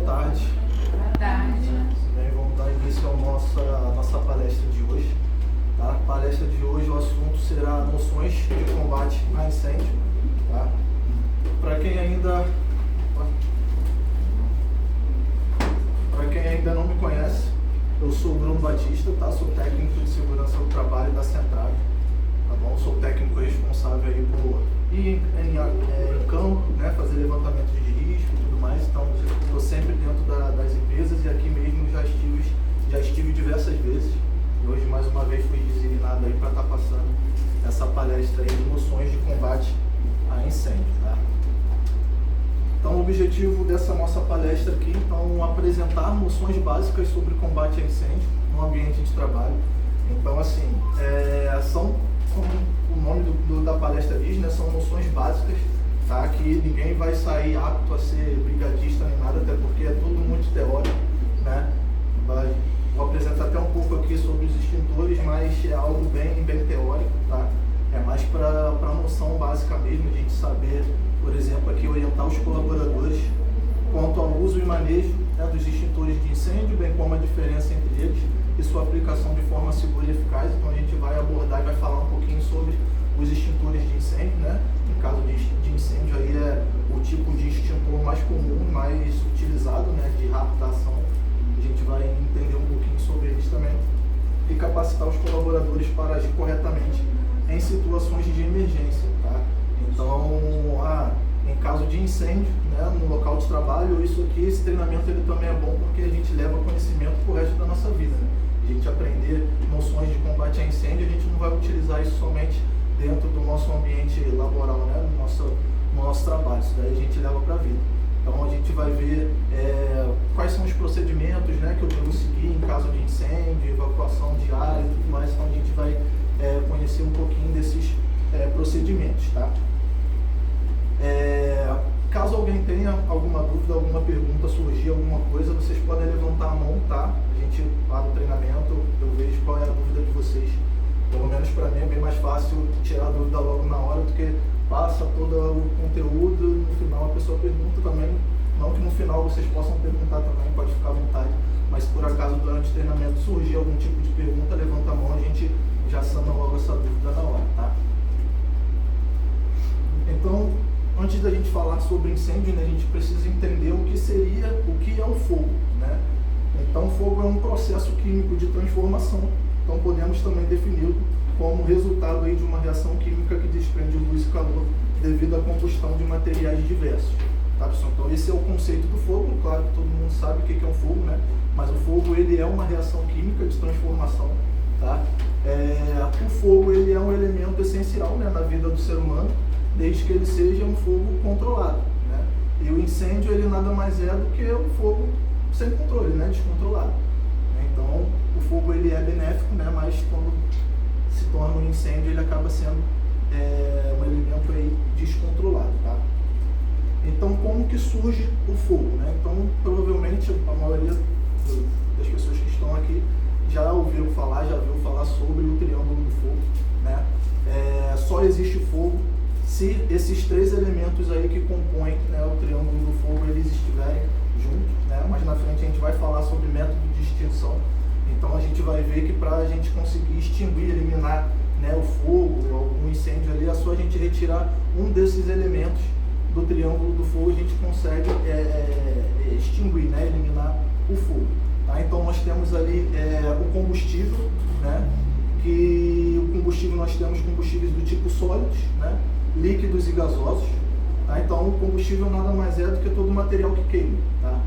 tarde. Boa tarde. Bem, vamos dar início à nossa palestra de hoje. Tá? A palestra de hoje, o assunto será noções de combate a incêndio. Tá? Para quem ainda não me conhece, eu sou o Bruno Batista, tá? Sou técnico de segurança do trabalho da Centrag. Tá bom? Sou técnico responsável aí por ir em campo, né? Fazer levantamento de risco e tudo mais. Então, estou sempre dentro das empresas e aqui mesmo já estive diversas vezes. E hoje, mais uma vez, fui designado aí para estar passando essa palestra aí de noções de combate a incêndio. Tá? Então, o objetivo dessa nossa palestra aqui é apresentar noções básicas sobre combate a incêndio no ambiente de trabalho. Então, assim, são, como o nome da palestra diz, né, são noções básicas, tá? Que ninguém vai sair apto a ser brigadista nem nada, até porque é tudo muito teórico, né? Vou apresentar até um pouco aqui sobre os extintores, mas é algo bem teórico, tá? É mais para noção básica mesmo, a gente saber, por exemplo, aqui orientar os colaboradores quanto ao uso e manejo, né, dos extintores de incêndio, bem como a diferença entre eles e sua aplicação de forma segura e eficaz. Então a gente vai abordar e vai falar um pouquinho sobre os extintores de incêndio, né? No caso de incêndio aí é o tipo de extintor mais comum, mais utilizado, né, de rápida ação. A gente vai entender um pouquinho sobre eles também e capacitar os colaboradores para agir corretamente em situações de emergência, tá? Então, em caso de incêndio, né, no local de trabalho, esse treinamento ele também é bom porque a gente leva conhecimento para o resto da nossa vida, né? A gente aprender noções de combate a incêndio, a gente não vai utilizar isso somente dentro do nosso ambiente laboral, né, no nosso trabalho, isso daí a gente leva para a vida. Então a gente vai ver quais são os procedimentos, né, que eu devo seguir em caso de incêndio, evacuação de área e tudo mais. Então a gente vai conhecer um pouquinho desses procedimentos, tá? Caso alguém tenha alguma dúvida, alguma pergunta, surgir alguma coisa, vocês podem levantar a mão, tá? A gente, lá no treinamento, eu vejo qual é a dúvida de vocês. Pelo menos para mim é bem mais fácil tirar a dúvida logo na hora do que passa todo o conteúdo e no final a pessoa pergunta também. Não que no final vocês possam perguntar também, pode ficar à vontade, mas se por acaso durante o treinamento surgir algum tipo de pergunta, levanta a mão, a gente já sana logo essa dúvida na hora, tá? Então, antes da gente falar sobre incêndio, né, a gente precisa entender o que é o fogo, né? Então, fogo é um processo químico de transformação. Então, podemos também defini-lo como resultado aí de uma reação química que desprende luz e calor devido à combustão de materiais diversos. Tá, pessoal? Então, esse é o conceito do fogo. Claro que todo mundo sabe o que é um fogo, né? Mas o fogo ele é uma reação química de transformação. Tá? O fogo ele é um elemento essencial, né, na vida do ser humano, desde que ele seja um fogo controlado, né? E o incêndio ele nada mais é do que um fogo sem controle, né, descontrolado. Então o fogo ele é benéfico, né, mas quando se torna um incêndio ele acaba sendo um elemento aí descontrolado, tá? Então como que surge o fogo, né? Então provavelmente a maioria das pessoas que estão aqui já viu falar sobre o triângulo do fogo, né? Só existe fogo se esses três elementos aí que compõem, né, o triângulo do fogo, eles estiverem juntos, né? Mas na frente a gente vai falar sobre método de extinção. Então a gente vai ver que para a gente conseguir extinguir, eliminar, né, o fogo, algum incêndio ali, é só a gente retirar um desses elementos do triângulo do fogo, a gente consegue extinguir, né, eliminar o fogo. Tá? Então nós temos ali o combustível, né? Que o combustível nós temos combustíveis do tipo sólidos, né, líquidos e gasosos. Tá? Então o combustível nada mais é do que todo o material que queima. Tá?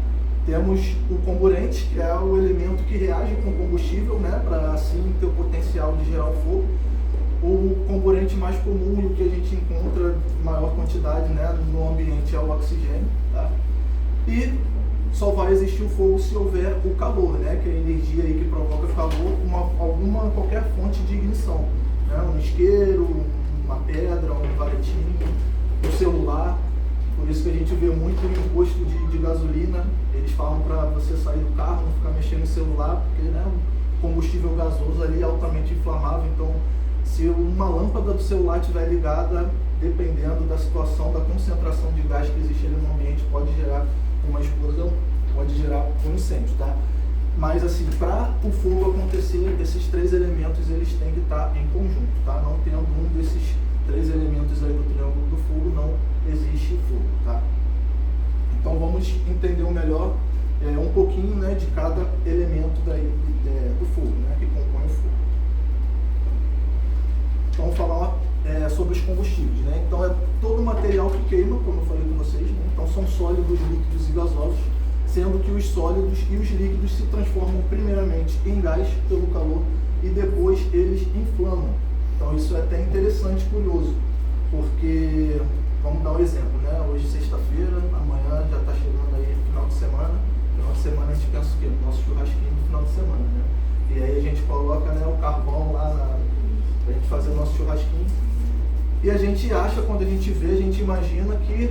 Temos o comburente, que é o elemento que reage com o combustível, né, para assim ter o potencial de gerar o fogo. O comburente mais comum e o que a gente encontra em maior quantidade, né, no ambiente é o oxigênio. Tá? E só vai existir o fogo se houver o calor, né, que é a energia aí que provoca calor, qualquer fonte de ignição, né, um isqueiro, uma pedra, um valetinho, um celular. Por isso que a gente vê muito em posto de gasolina, eles falam para você sair do carro, não ficar mexendo no celular, porque, né, o combustível gasoso ali é altamente inflamável. Então, se uma lâmpada do celular estiver ligada, dependendo da situação, da concentração de gás que existe ali no ambiente, pode gerar uma explosão, pode o incêndio, tá? Mas assim, para o fogo acontecer, esses 3 elementos eles têm que estar em conjunto, tá? Não tendo um desses 3 elementos aí do triângulo do fogo, não existe fogo, tá? Então vamos entender melhor um pouquinho, né, de cada elemento do fogo, né, que compõe o fogo. Então vamos falar sobre os combustíveis, né? Então é todo material que queima, como eu falei com vocês, né? Então são sólidos, líquidos e gasosos, sendo que os sólidos e os líquidos se transformam primeiramente em gás pelo calor e depois eles inflamam. Então isso é até interessante, curioso, porque, vamos dar um exemplo, né? Hoje sexta-feira, amanhã já está chegando aí final de semana. Final de semana a gente pensa o quê? Nosso churrasquinho do final de semana, né? E aí a gente coloca, né, o carvão lá pra gente fazer o nosso churrasquinho. E a gente acha, quando a gente vê, a gente imagina que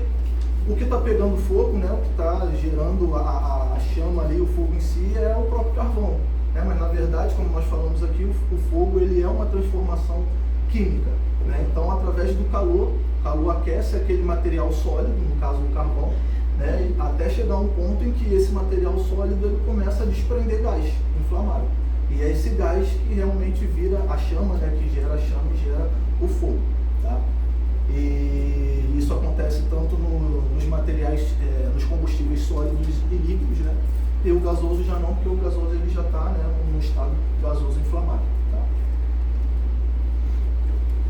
o que está pegando fogo, né, o que está gerando a chama ali, o fogo em si, é o próprio carvão, né? Mas na verdade, como nós falamos aqui, o fogo ele é uma transformação química, né? Então, através do calor, o calor aquece aquele material sólido, no caso o carvão, né, até chegar a um ponto em que esse material sólido ele começa a desprender gás inflamável. E é esse gás que realmente vira a chama, né, que gera a chama e gera o fogo, tá? E isso acontece tanto nos materiais, nos combustíveis sólidos e líquidos, né? E o gasoso já não, porque o gasoso ele já está, né, num estado gasoso inflamável, tá?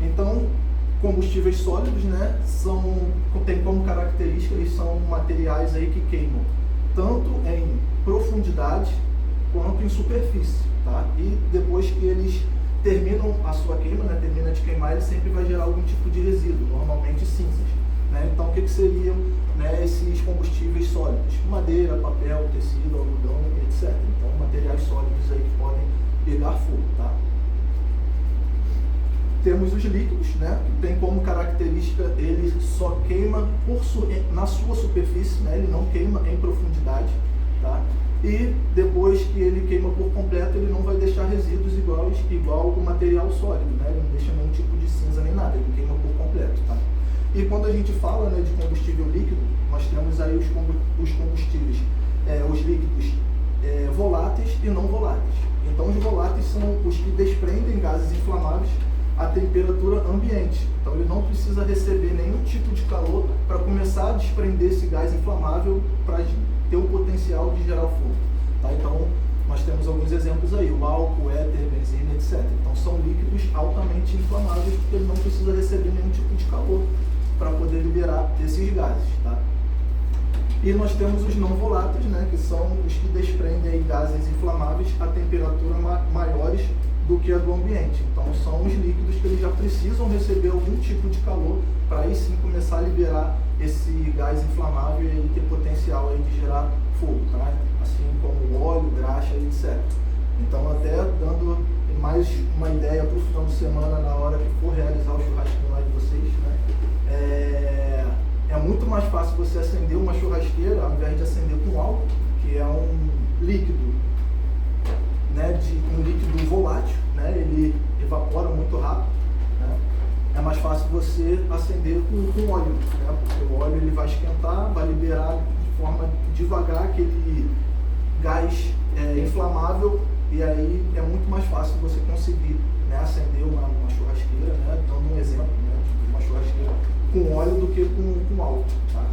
Então, combustíveis sólidos, né, tem como característica, eles são materiais aí que queimam tanto em profundidade quanto em superfície, tá? E depois que eles terminam a sua queima, né, termina de queimar, ele sempre vai gerar algum tipo de resíduo, normalmente cinzas, né? Então, o que seriam, né, esses combustíveis sólidos? Madeira, papel, tecido, algodão, etc. Então, materiais sólidos aí que podem pegar fogo, tá? Temos os líquidos, né, que tem como característica, ele só queima na sua superfície, né, ele não queima em profundidade, tá? E depois que ele queima por completo, ele não vai deixar resíduos igual o material sólido, né? Ele não deixa nenhum tipo de cinza nem nada, ele queima por completo, tá? E quando a gente fala, né, de combustível líquido, nós temos aí os combustíveis, os líquidos voláteis e não voláteis. Então os voláteis são os que desprendem gases inflamáveis a temperatura ambiente. Então ele não precisa receber nenhum tipo de calor para começar a desprender esse gás inflamável para ter o potencial de gerar fogo, tá? Então nós temos alguns exemplos aí, o álcool, o éter, benzina, etc. Então são líquidos altamente inflamáveis porque ele não precisa receber nenhum tipo de calor para poder liberar esses gases, tá? E nós temos os não voláteis, né, que são os que desprendem aí gases inflamáveis a temperatura maiores do que a do ambiente. Então são os líquidos que eles já precisam receber algum tipo de calor para aí sim começar a liberar esse gás inflamável e ter potencial aí de gerar fogo, tá? Assim como óleo, graxa, etc. Então, até dando mais uma ideia para o final de semana, na hora que for realizar o churrasquinho lá de vocês, né? É muito mais fácil você acender uma churrasqueira ao invés de acender com álcool, que é um líquido, né, um líquido volátil, né? Ele evapora muito rápido, né? É mais fácil você acender com óleo, né? Porque o óleo ele vai esquentar, vai liberar de forma devagar aquele gás inflamável, e aí é muito mais fácil você conseguir, né, acender uma churrasqueira, né? Dando um exemplo, né, de uma churrasqueira com óleo do que com álcool, tá?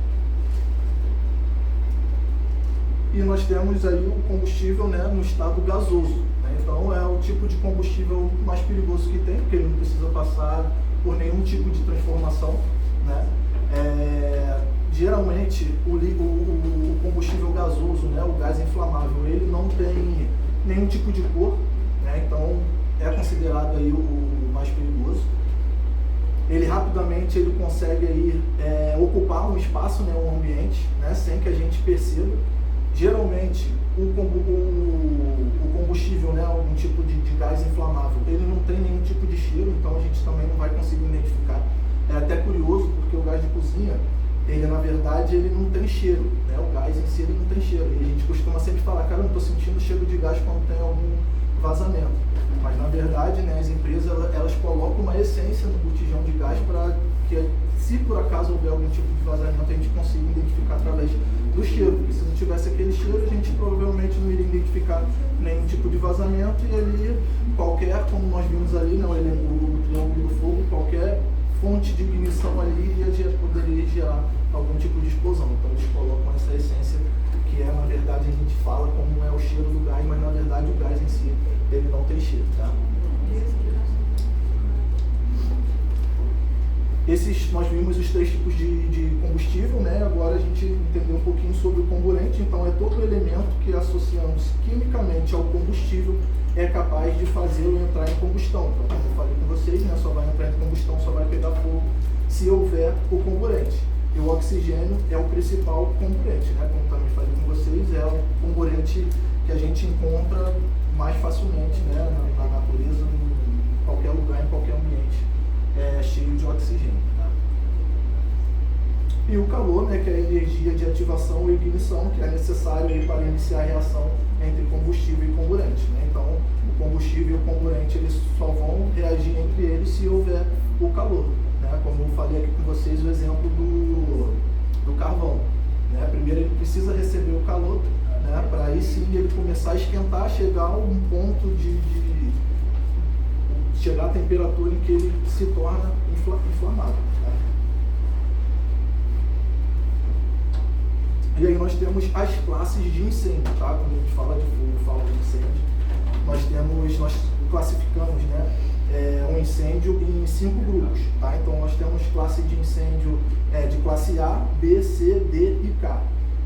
E nós temos aí o combustível, né, no estado gasoso, né? Então é o tipo de combustível mais perigoso que tem, porque ele não precisa passar por nenhum tipo de transformação, né? Geralmente o combustível gasoso, né, o gás inflamável, ele não tem nenhum tipo de cor, né? Então é considerado aí o mais perigoso. Ele rapidamente ele consegue aí, ocupar um espaço, né, um ambiente, né, sem que a gente perceba. Geralmente o combustível, né, algum tipo de gás inflamável, ele não tem nenhum tipo de cheiro, então a gente também não vai conseguir identificar. É até curioso porque o gás de cozinha, ele na verdade ele não tem cheiro, né? O gás em si ele não tem cheiro, e a gente costuma sempre falar, cara, eu não estou sentindo cheiro de gás quando tem algum vazamento, mas na verdade, né, as empresas elas colocam uma essência no botijão de gás para que, se por acaso houver algum tipo de vazamento, a gente consiga identificar através do cheiro, porque se não tivesse aquele cheiro, a gente provavelmente não iria identificar nenhum tipo de vazamento, e ali qualquer, como nós vimos ali, né, o triângulo do fogo, qualquer fonte de ignição ali poderia gerar algum tipo de explosão. Então eles colocam essa essência que é, na verdade, a gente fala como é o cheiro do gás, mas na verdade o gás em si, ele não tem cheiro, tá? Nós vimos os 3 tipos de combustível, né? Agora a gente entendeu um pouquinho sobre o comburente. Então é todo elemento que associamos quimicamente ao combustível é capaz de fazê-lo entrar em combustão. Então, como eu falei com vocês, né? Só vai entrar em combustão, só vai pegar fogo se houver o comburente. E o oxigênio é o principal comburente, né? Como também falei com vocês, é o comburente que a gente encontra mais facilmente, né? Na natureza, em qualquer lugar, em qualquer ambiente, cheio de oxigênio. Tá? E o calor, né? Que é a energia de ativação ou ignição, que é necessário aí para iniciar a reação entre combustível e comburente. Né? Então, o combustível e o comburente eles só vão reagir entre eles se houver o calor. Né? Como eu falei aqui com vocês, o exemplo do carvão. Né? Primeiro ele precisa receber o calor, né? Para aí sim ele começar a esquentar, chegar a um ponto chegar à temperatura em que ele se torna inflamável. Tá? E aí nós temos as classes de incêndio, tá? Quando a gente fala de fogo, fala de incêndio, nós classificamos, né, um incêndio em 5 grupos, tá? Então nós temos classe de incêndio de classe A, B, C, D e K.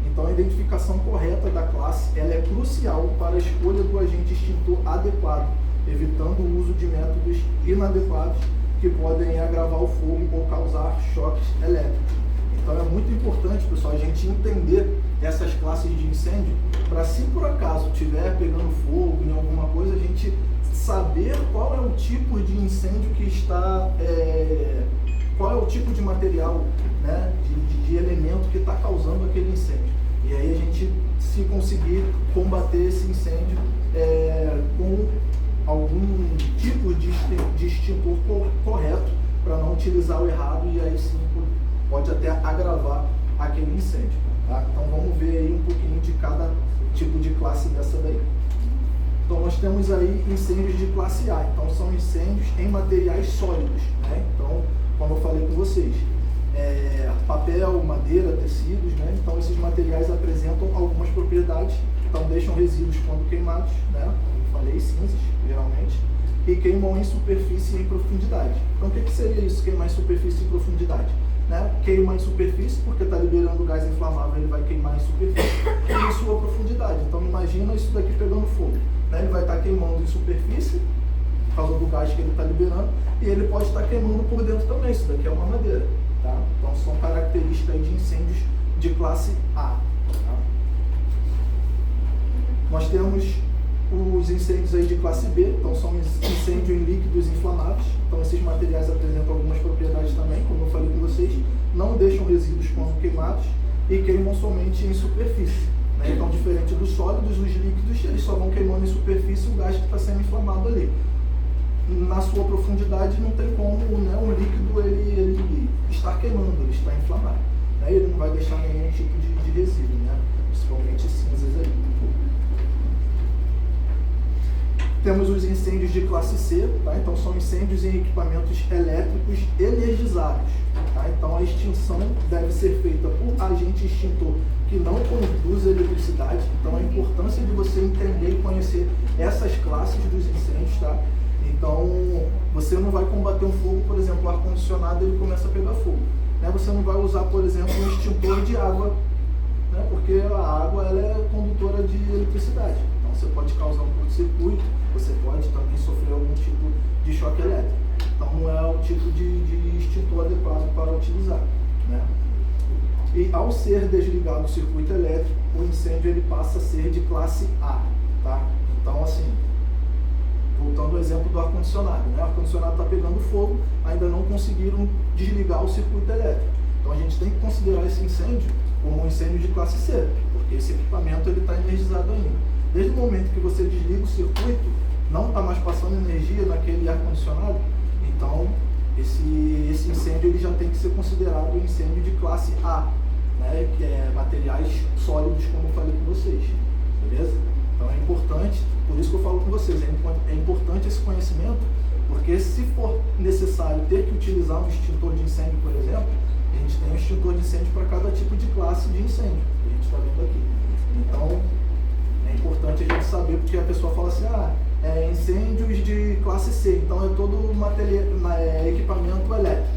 Então a identificação correta da classe ela é crucial para a escolha do agente extintor adequado, evitando o uso de métodos inadequados que podem agravar o fogo ou causar choques elétricos. Então é muito importante, pessoal, a gente entender essas classes de incêndio para, se por acaso estiver pegando fogo em alguma coisa, a gente saber qual é o tipo de incêndio que está, qual é o tipo de material, né, de elemento que está causando aquele incêndio. E aí a gente, se conseguir combater esse incêndio com algum tipo de extintor correto, para não utilizar o errado, e aí sim pode até agravar aquele incêndio. Tá? Então vamos ver aí um pouquinho de cada tipo de classe dessa daí. Então nós temos aí incêndios de classe A, então são incêndios em materiais sólidos, né? Então, como eu falei com vocês, papel, madeira, tecidos, né? Então esses materiais apresentam algumas propriedades, então deixam resíduos quando queimados, né? Como eu falei, cinzas, geralmente, e queimam em superfície e em profundidade. Então o que seria isso, queimar em superfície e profundidade? Né? Queima em superfície, porque está liberando gás inflamável, ele vai queimar em superfície, e em sua profundidade. Então imagina isso daqui pegando fogo. Né? Ele vai estar queimando em superfície, por causa do gás que ele está liberando, e ele pode estar queimando por dentro também. Isso daqui é uma madeira. Tá? Então são características de incêndios de classe A. Tá? Nós temos os incêndios aí de classe B, então são incêndios em líquidos inflamáveis. Então esses materiais apresentam algumas propriedades também, como eu falei com vocês, não deixam resíduos quando queimados e queimam somente em superfície. Né? Então, diferente dos sólidos, os líquidos eles só vão queimando em superfície o gás que está sendo inflamado ali. Na sua profundidade não tem como, né, um líquido ele estar queimando, ele está inflamado. Né? Ele não vai deixar nenhum tipo de resíduo, né? Principalmente cinzas aí. Temos os incêndios de classe C, tá? Então são incêndios em equipamentos elétricos energizados. Tá? Então a extinção deve ser feita por agente extintor que não conduz a eletricidade. Então a importância de você entender e conhecer essas classes dos incêndios. Tá? Então você não vai combater um fogo, por exemplo, o ar-condicionado ele começa a pegar fogo. Né? Você não vai usar, por exemplo, um extintor de água, né? Porque a água ela é condutora de eletricidade. Então você pode causar um curto-circuito, você pode também sofrer algum tipo de choque elétrico. Então não é o tipo de extintor adequado para utilizar. Né? E ao ser desligado o circuito elétrico, o incêndio ele passa a ser de classe A. Tá? Então assim, voltando ao exemplo do ar-condicionado. Né? O ar-condicionado está pegando fogo, ainda não conseguiram desligar o circuito elétrico. Então a gente tem que considerar esse incêndio como um incêndio de classe C, porque esse equipamento está energizado ainda. Desde o momento que você desliga o circuito, não está mais passando energia naquele ar-condicionado, então esse incêndio ele já tem que ser considerado um incêndio de classe A. Né? né, materiais sólidos, como eu falei com vocês, beleza? Então é importante, por isso que eu falo com vocês, é importante esse conhecimento, porque se for necessário ter que utilizar um extintor de incêndio, por exemplo, a gente tem um extintor de incêndio para cada tipo de classe de incêndio, que a gente está vendo aqui. Então, é importante a gente saber, porque a pessoa fala assim, incêndios de classe C, então é todo equipamento elétrico,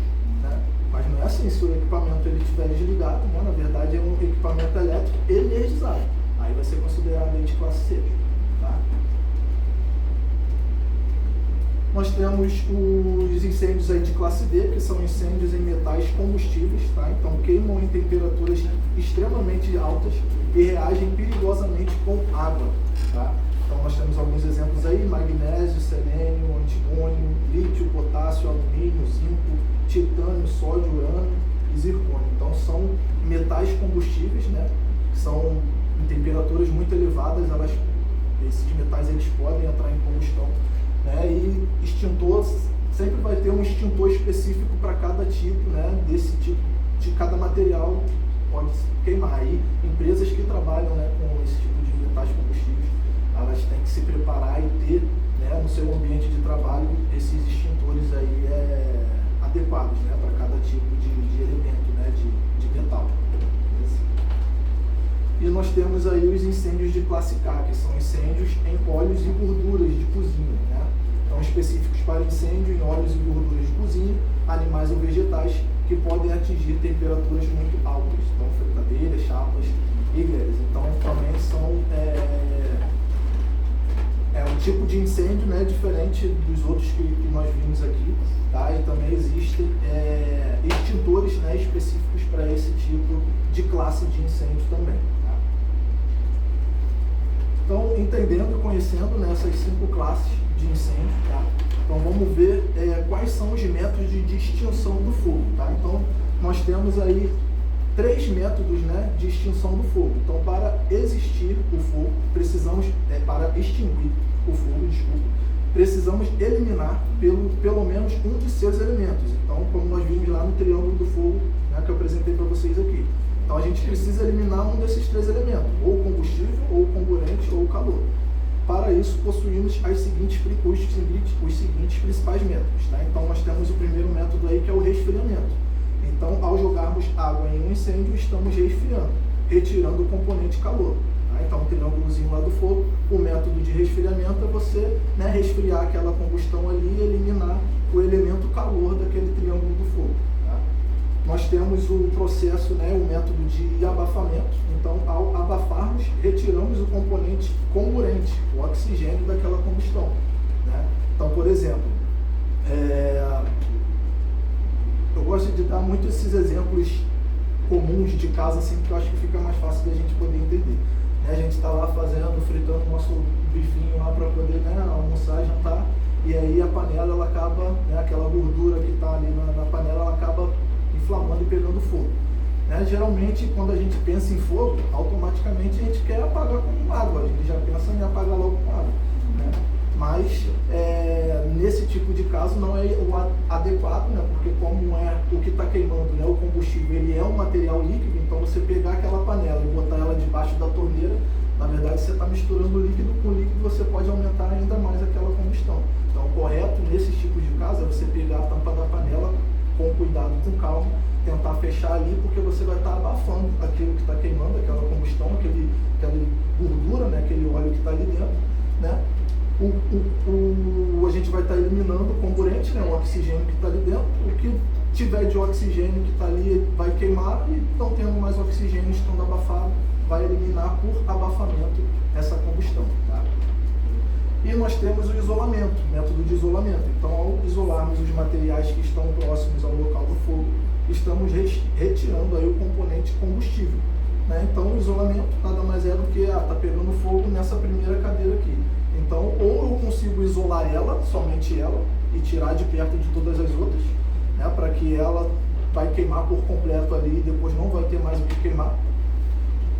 né? Mas não é assim, se o equipamento ele estiver desligado, né? Na verdade é um equipamento elétrico energizado, aí vai ser considerado de classe C, tá? Nós temos os incêndios aí de classe D, que são incêndios em metais combustíveis, tá? Então queimam em temperaturas extremamente altas e reagem perigosamente com água, tá? Então nós temos alguns exemplos aí: magnésio, selênio, antimônio, lítio, potássio, alumínio, zinco, titânio, sódio, urânio e zircônio. Então são metais combustíveis, né? Que são em temperaturas muito elevadas, esses metais eles podem entrar em combustão, né? E extintor, sempre vai ter um extintor específico para cada tipo, né? Desse tipo, de cada material pode queimar. Aí empresas que trabalham, né, com esse tipo de metais combustíveis, elas têm que se preparar e ter, né, no seu ambiente de trabalho esses extintores aí adequados, né, para cada tipo de elemento, né, de metal. E nós temos aí os incêndios de classe K, que são incêndios em óleos e gorduras de cozinha, né? Então, específicos para incêndio em óleos e gorduras de cozinha, animais ou vegetais, que podem atingir temperaturas muito altas. Então, fritadeiras, chapas e grelhas. Então, também são um tipo de incêndio, né, diferente dos outros que nós vimos aqui, tá? E também existem extintores, né, específicos para esse tipo de classe de incêndio também. Tá? Então, entendendo e conhecendo, né, essas 5 classes de incêndio, tá? Então vamos ver quais são os métodos de extinção do fogo, tá? Então nós temos aí 3 métodos, né, de extinção do fogo. Então, para existir o fogo, precisamos, para extinguir o fogo, precisamos eliminar pelo menos um de seus elementos. Então, como nós vimos lá no triângulo do fogo, né, que eu apresentei para vocês aqui. Então a gente precisa eliminar um desses 3 elementos, ou combustível, ou comburente, ou calor. Para isso, possuímos os seguintes principais métodos, tá? Então, nós temos o primeiro método aí, que é o resfriamento. Então, ao jogarmos água em um incêndio, estamos resfriando, retirando o componente calor. Tá? Então, o triângulozinho lá do fogo, o método de resfriamento é você, né, resfriar aquela combustão ali e eliminar o elemento calor daquele triângulo do fogo. Tá? Nós temos o processo, né, o método de abafamento. Então, ao abafarmos, retiramos o componente comburente, o oxigênio daquela combustão. Né? Então, por exemplo, eu gosto de dar muito esses exemplos comuns de casa, assim, porque eu acho que fica mais fácil da gente poder entender. Né? A gente está lá fritando o nosso bifinho lá para poder, né, almoçar, jantar, e aí a panela, ela acaba, né, aquela gordura que está ali na panela, ela acaba inflamando e pegando fogo. Né? Geralmente, quando a gente pensa em fogo, automaticamente a gente quer apagar com água, a gente já pensa em apagar logo com água. Né? Mas, nesse tipo de caso, não é o adequado, né? Porque como é o que está queimando, né, o combustível, ele é um material líquido, então você pegar aquela panela e botar ela debaixo da torneira, na verdade você está misturando líquido com líquido, você pode aumentar ainda mais aquela combustão. Então, o correto nesses tipos de casos é você pegar a tampa da panela com cuidado, com calma, tentar fechar ali, porque você vai estar abafando aquilo que está queimando, aquela combustão, aquela gordura, né, aquele óleo que está ali dentro, né? A gente vai estar eliminando o comburente, né, o oxigênio que está ali dentro. O que tiver de oxigênio que está ali vai queimar, e não tendo mais oxigênio, estando abafado, vai eliminar por abafamento essa combustão. Tá? E nós temos o isolamento, método de isolamento. Então, ao isolarmos os materiais que estão próximos ao local do fogo, estamos retirando aí o componente combustível. Né? Então, o isolamento nada mais é do que, está pegando fogo nessa primeira cadeira aqui. Então, ou eu consigo isolar ela, somente ela, e tirar de perto de todas as outras, né, para que ela vai queimar por completo ali e depois não vai ter mais o que queimar.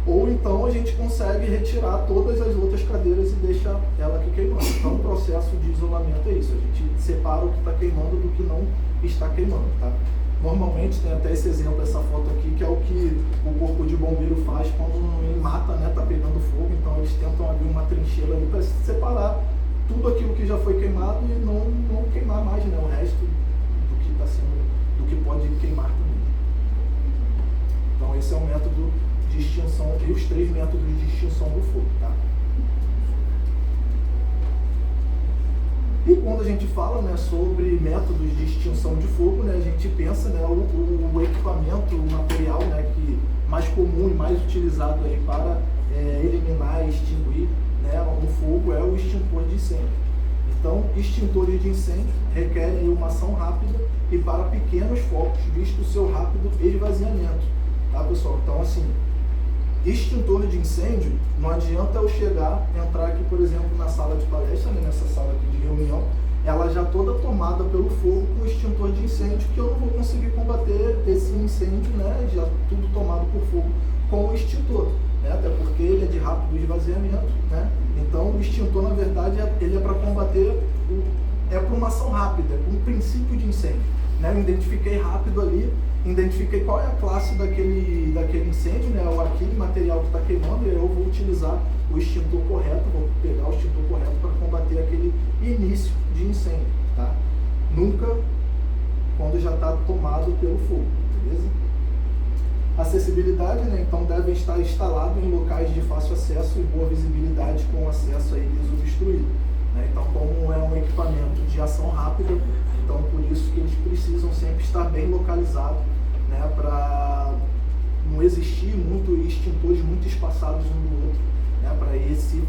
Ou então a gente consegue retirar todas as outras cadeiras e deixa ela aqui queimando. Então, o processo de isolamento é isso, a gente separa o que está queimando do que não está queimando. Tá? Normalmente tem até esse exemplo, essa foto aqui, que é o que o corpo de bombeiro faz quando ele mata, né, tá pegando fogo. Então eles tentam abrir uma trincheira ali para separar tudo aquilo que já foi queimado e não queimar mais, né, o resto do que está sendo, do que pode queimar também. Então esse é o método de extinção, e os 3 métodos de extinção do fogo, tá? E quando a gente fala, né, sobre métodos de extinção de fogo, né, a gente pensa, né, o equipamento, o material, né, que mais comum e mais utilizado aí para eliminar e extinguir, né, o fogo é o extintor de incêndio. Então, extintores de incêndio requerem uma ação rápida e para pequenos focos, visto o seu rápido esvaziamento, tá, pessoal? Então, assim, extintor de incêndio, não adianta eu entrar aqui, por exemplo, na sala de palestra, né, nessa sala aqui de reunião, ela já toda tomada pelo fogo com extintor de incêndio, que eu não vou conseguir combater esse incêndio, né, já tudo tomado por fogo com o extintor, né, até porque ele é de rápido esvaziamento, né, então o extintor, na verdade, ele é para combater, é para uma ação rápida, é para um princípio de incêndio, né, eu identifiquei rápido ali, identifiquei qual é a classe daquele incêndio, né, ou aquele material que está queimando, e eu vou utilizar o extintor correto, vou pegar o extintor correto para combater aquele início de incêndio, tá? Nunca quando já está tomado pelo fogo, beleza? Acessibilidade, né, então deve estar instalado em locais de fácil acesso e boa visibilidade com acesso aí desobstruído, né? Então, como é um equipamento de ação rápida, então por isso que eles precisam sempre estar bem localizados, né, para não existir extintores muito espaçados um do outro, né, para aí, se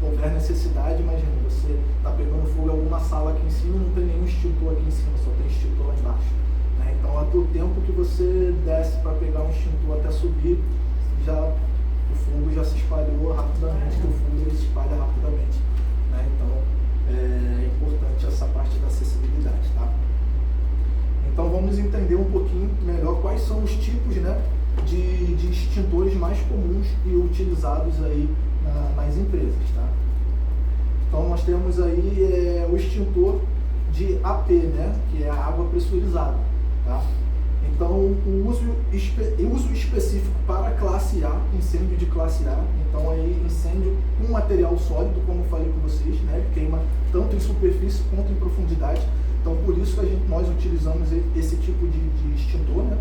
houver necessidade, imagina, você está pegando fogo em alguma sala aqui em cima e não tem nenhum extintor aqui em cima, só tem extintor lá embaixo, né? Então, até o tempo que você desce para pegar um extintor até subir, o fogo já se espalhou rapidamente, o fogo ele se espalha rapidamente, né? Então, é importante essa parte da acessibilidade, tá? Então vamos entender um pouquinho melhor quais são os tipos, né, de extintores mais comuns e utilizados aí nas empresas, tá? Então nós temos aí o extintor de AP, né, que é a água pressurizada, tá? Então o uso específico para a classe A, incêndio de classe A, então aí incêndio com material sólido, como eu falei com vocês, né, queima tanto em superfície quanto em profundidade. Então por isso que nós utilizamos esse tipo de extintor, né?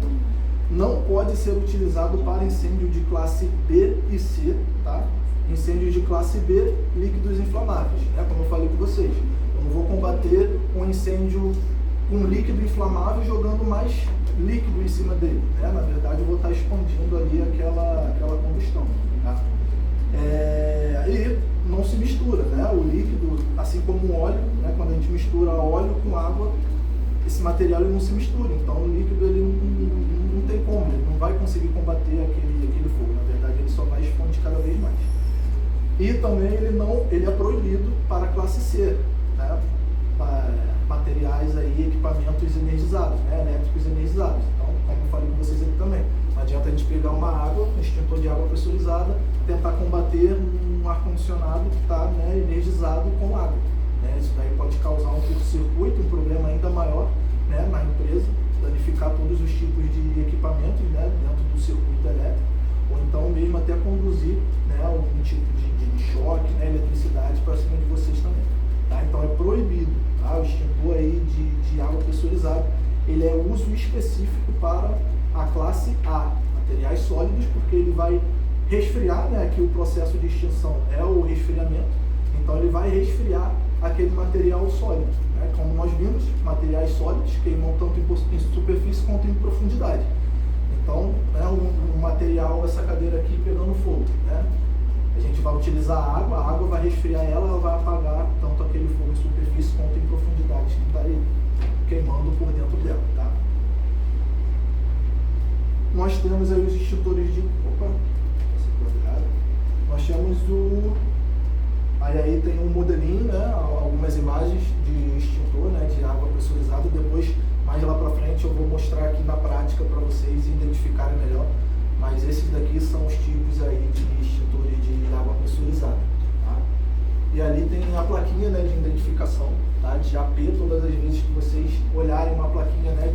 Não pode ser utilizado para incêndio de classe B e C, tá? Incêndio de classe B, líquidos inflamáveis, né? Como eu falei com vocês, eu não vou combater um incêndio com líquido inflamável jogando mais líquido em cima dele, né? Na verdade eu vou estar expandindo ali aquela combustão, tá? E não se mistura, né? O líquido, assim como o óleo, né? Quando a gente mistura óleo com água, esse material ele não se mistura, então o líquido ele não tem como, ele não vai conseguir combater aquele fogo, na verdade ele só vai expandir cada vez mais. E também ele é proibido para a classe C, né? Materiais aí, equipamentos energizados, né? Elétricos energizados. Então, como eu falei com vocês aqui também, não adianta a gente pegar uma água, um extintor de água pressurizada, tentar combater um ar-condicionado que está, né, energizado com água, né? Isso daí pode causar um curto-circuito, um problema ainda maior, né, na empresa, danificar todos os tipos de equipamentos, né, dentro do circuito elétrico, ou então mesmo até conduzir, né, algum tipo de choque, né, eletricidade para cima de vocês também, tá? Então é proibido, tá? O extintor aí de água pressurizada, ele é uso específico para a classe A, materiais sólidos, porque ele vai resfriar, né, aqui o processo de extinção é o resfriamento, então ele vai resfriar aquele material sólido, né? Como nós vimos, materiais sólidos queimam tanto em superfície quanto em profundidade. Então, né, um material, essa cadeira aqui pegando fogo, né? A gente vai utilizar a água vai resfriar ela vai apagar tanto aquele fogo em superfície quanto em profundidade que está aí queimando por dentro dela, tá? Nós temos aí os extintores de... Nós temos Aí tem um modelinho, né, algumas imagens de extintor, né, de água pressurizada. Depois, mais lá para frente, eu vou mostrar aqui na prática para vocês identificarem melhor. Mas esses daqui são os tipos aí de extintores de água pressurizada, tá? E ali tem a plaquinha, né, de identificação, tá, de AP. Todas as vezes que vocês olharem uma plaquinha, né,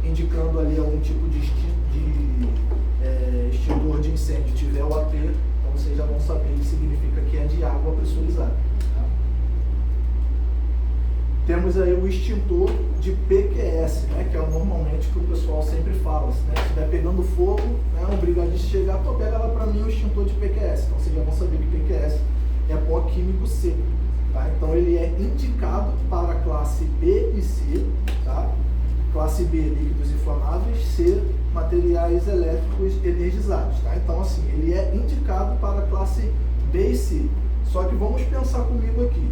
indicando ali algum tipo de extintor de incêndio, tiver o AT, então vocês já vão saber que significa que é de água pressurizada. Tá? Temos aí o extintor de PQS, né, que é normalmente que o pessoal sempre fala, né, se estiver pegando fogo, né, um brigadista chegar, pô, pega lá para mim o extintor de PQS, então vocês já vão saber que PQS é pó químico seco. Tá? Então ele é indicado para a classe B e C, tá? Classe B, líquidos inflamáveis, C, materiais elétricos energizados. Tá? Então assim, ele é indicado para a classe B e C. Só que vamos pensar comigo aqui.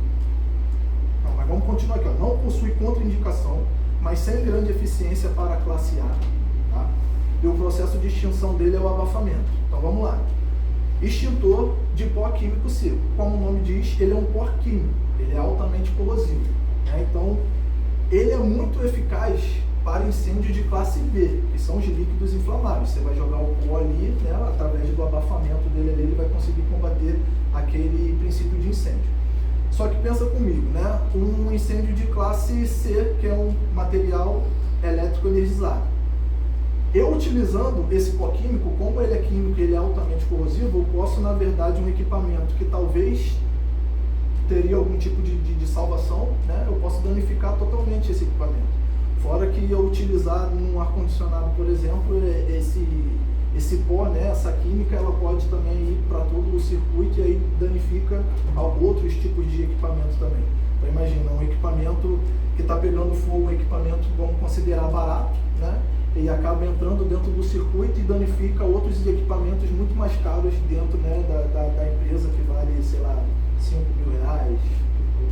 Não, mas vamos continuar aqui. Ó. Não possui contraindicação, mas sem grande eficiência para a classe A. Tá? E o processo de extinção dele é o abafamento. Então vamos lá. Extintor de pó químico seco. Como o nome diz, ele é um pó químico, ele é altamente corrosivo. Né? Então, ele é muito eficaz para incêndio de classe B, que são os líquidos inflamáveis. Você vai jogar o pó ali, né, através do abafamento dele ali, ele vai conseguir combater aquele princípio de incêndio. Só que pensa comigo, né? Um incêndio de classe C, que é um material elétrico energizado. Eu utilizando esse pó químico, como ele é químico e ele é altamente corrosivo, eu posso, na verdade, um equipamento que talvez teria algum tipo de salvação, né? Eu posso danificar totalmente esse equipamento. Fora que eu utilizar num ar-condicionado, por exemplo, esse pó, né? Essa química, ela pode também ir para todo o circuito e aí danifica outros tipos de equipamento também. Então imagina, um equipamento que está pegando fogo, um equipamento, vamos considerar barato, né? E acaba entrando dentro do circuito e danifica outros equipamentos muito mais caros dentro, né, da empresa, que vale, sei lá, 5 mil reais,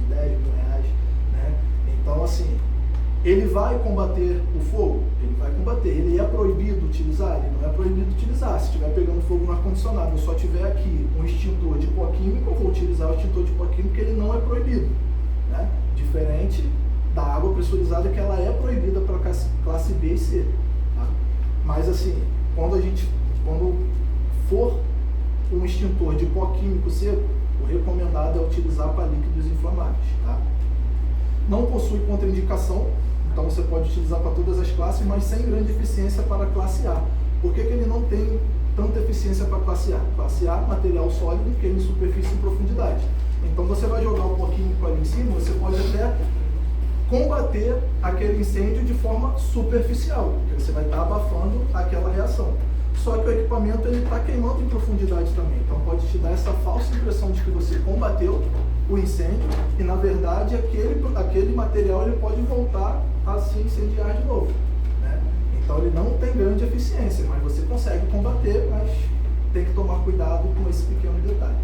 10 mil reais, né? Então, assim, ele vai combater o fogo? Ele vai combater. Ele é proibido utilizar? Ele não é proibido utilizar. Se estiver pegando fogo no ar-condicionado, eu só tiver aqui um extintor de pó químico, eu vou utilizar o extintor de pó químico, porque ele não é proibido, né? Diferente da água pressurizada, que ela é proibida para classe B e C. Mas assim, quando for um extintor de pó químico seco, o recomendado é utilizar para líquidos inflamáveis. Tá? Não possui contraindicação, então você pode utilizar para todas as classes, mas sem grande eficiência para a classe A. Por que ele não tem tanta eficiência para a classe A? Classe A, material sólido, queima em superfície e profundidade. Então você vai jogar o pó químico ali em cima, você pode até combater aquele incêndio de forma superficial, porque você vai estar abafando aquela reação. Só que o equipamento está queimando em profundidade também, então pode te dar essa falsa impressão de que você combateu o incêndio e na verdade aquele material ele pode voltar a se incendiar de novo. Né? Então ele não tem grande eficiência, mas você consegue combater, mas tem que tomar cuidado com esse pequeno detalhe.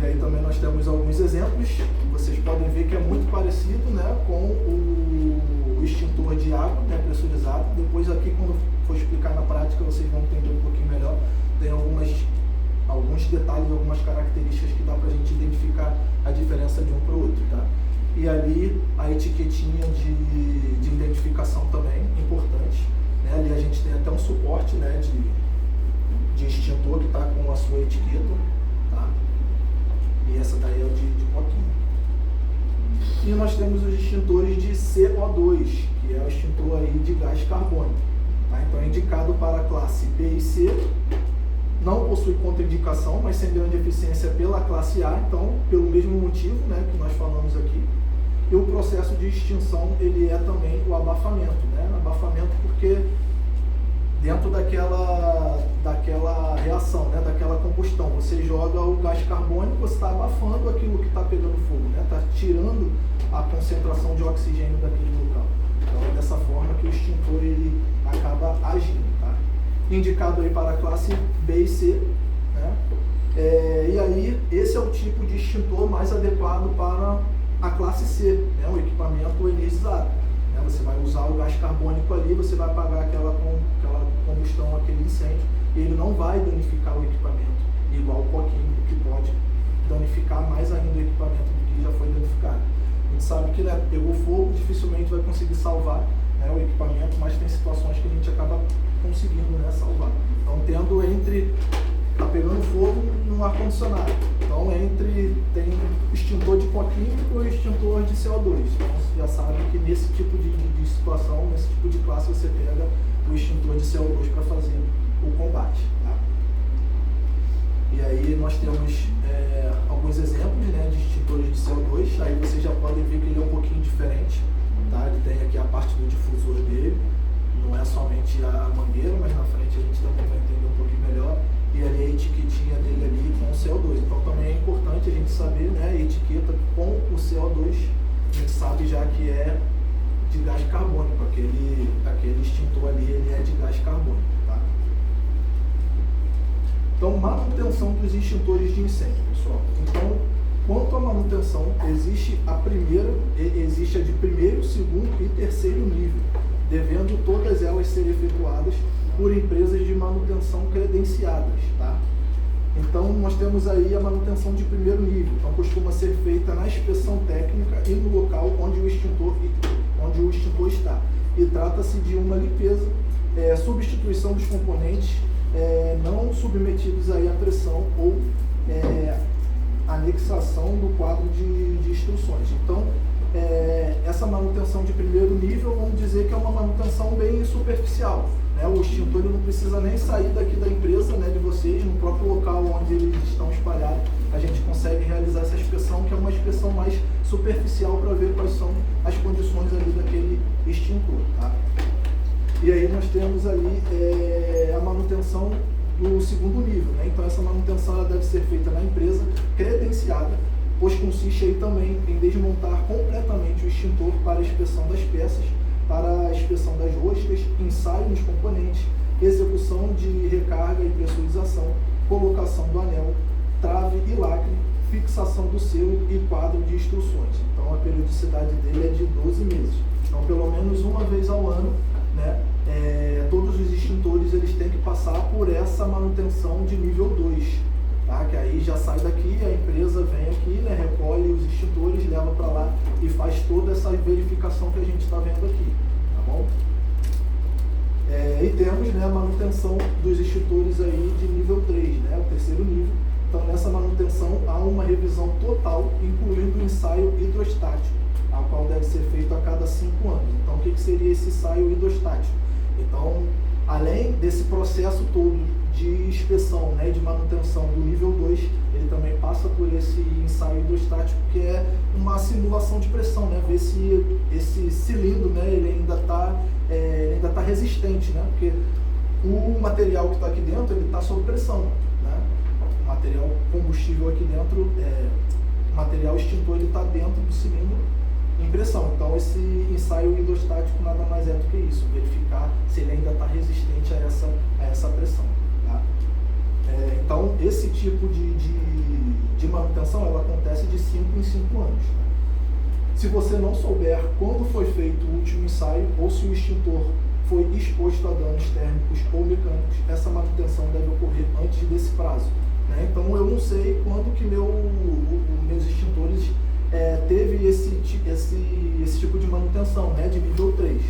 E aí também nós temos alguns exemplos, vocês podem ver que é muito parecido, né, com o extintor de água, né, pressurizado. Depois aqui, quando for explicar na prática, vocês vão entender um pouquinho melhor. Tem alguns detalhes, algumas características que dá para a gente identificar a diferença de um para o outro. Tá? E ali a etiquetinha de identificação também, importante. Né? Ali a gente tem até um suporte, né, de extintor que está com a sua etiqueta. Tá? E essa daí é o de pó químico. E nós temos os extintores de CO2, que é o extintor aí de gás carbônico. Tá? Então é indicado para a classe B e C, não possui contraindicação, mas sem grande eficiência pela classe A, então pelo mesmo motivo, né, que nós falamos aqui. E o processo de extinção, ele é também o abafamento, né? Abafamento porque dentro daquela reação, né, daquela combustão, você joga o gás carbônico, você está abafando aquilo que está pegando fogo, né? Está tirando a concentração de oxigênio daquele local. Então é dessa forma que o extintor ele acaba agindo. Tá? Indicado aí para a classe B e C. Né? E aí esse é o tipo de extintor mais adequado para a classe C, né? O equipamento energizado. Você vai usar o gás carbônico ali, você vai apagar aquela combustão, aquele incêndio, e ele não vai danificar o equipamento, igual o pó químico, que pode danificar mais ainda o equipamento do que já foi danificado. A gente sabe que, né, pegou fogo, dificilmente vai conseguir salvar, né, o equipamento, mas tem situações que a gente acaba conseguindo, né, salvar. Então, tendo está pegando fogo, um ar-condicionado. Então tem extintor de pó químico e extintor de CO2. Então você já sabe que nesse tipo de situação, nesse tipo de classe, você pega o extintor de CO2 para fazer o combate. Tá? E aí nós temos alguns exemplos, né, de extintores de CO2. Aí vocês já podem ver que ele é um pouquinho diferente. Tá? Ele tem aqui a parte do difusor dele. Não é somente a mangueira, mas na frente a gente também vai entender um pouquinho melhor. E ali a etiquetinha dele ali com o CO2. Então também é importante a gente saber, né, a etiqueta com o CO2. A gente sabe já que é de gás carbônico. Aquele extintor ali, ele é de gás carbônico. Tá? Então, manutenção dos extintores de incêndio, pessoal. Então, quanto à manutenção, existe a de primeiro, segundo e terceiro nível, devendo todas elas serem efetuadas por empresas de manutenção credenciadas, tá? Então, nós temos aí a manutenção de primeiro nível. Então, costuma ser feita na inspeção técnica e no local onde o extintor está. E trata-se de uma limpeza, substituição dos componentes não submetidos aí à pressão ou anexação do quadro de instruções. Então, essa manutenção de primeiro nível, vamos dizer que é uma manutenção bem superficial. Né? O extintor ele não precisa nem sair daqui da empresa, né, de vocês, no próprio local onde eles estão espalhados, a gente consegue realizar essa inspeção, que é uma inspeção mais superficial para ver quais são as condições ali daquele extintor. Tá? E aí nós temos ali a manutenção do segundo nível. Né? Então essa manutenção ela deve ser feita na empresa credenciada, pois consiste aí também em desmontar completamente o extintor para a inspeção das peças, para a inspeção das roscas, ensaio nos componentes, execução de recarga e pressurização, colocação do anel, trave e lacre, fixação do selo e quadro de instruções. Então a periodicidade dele é de 12 meses. Então pelo menos uma vez ao ano, né, todos os extintores eles têm que passar por essa manutenção de nível 2. Tá? Que aí já sai daqui, a empresa vem aqui, né, recolhe os extintores, leva para lá e faz toda essa verificação que a gente está vendo aqui, tá bom? E temos, né, a manutenção dos extintores aí de nível 3, né, o terceiro nível. Então nessa manutenção há uma revisão total, incluindo o ensaio hidrostático, a qual deve ser feito a cada 5 anos. Então o que seria esse ensaio hidrostático? Então, além desse processo todo de inspeção, né, de manutenção do nível 2, ele também passa por esse ensaio hidrostático, que é uma simulação de pressão, né, ver se esse cilindro, né, ele ainda está resistente, né, porque o material que está aqui dentro, ele está sob pressão, né, o material combustível aqui dentro, o material extintor, ele está dentro do cilindro em pressão. Então esse ensaio hidrostático nada mais é do que isso, verificar se ele ainda está resistente a essa pressão. Tá? Então esse tipo de manutenção ela acontece de 5 em 5 anos. Tá? Se você não souber quando foi feito o último ensaio ou se o extintor foi exposto a danos térmicos ou mecânicos, essa manutenção deve ocorrer antes desse prazo. Né? Então eu não sei quando que meus extintores teve esse tipo de manutenção, né, de nível 3.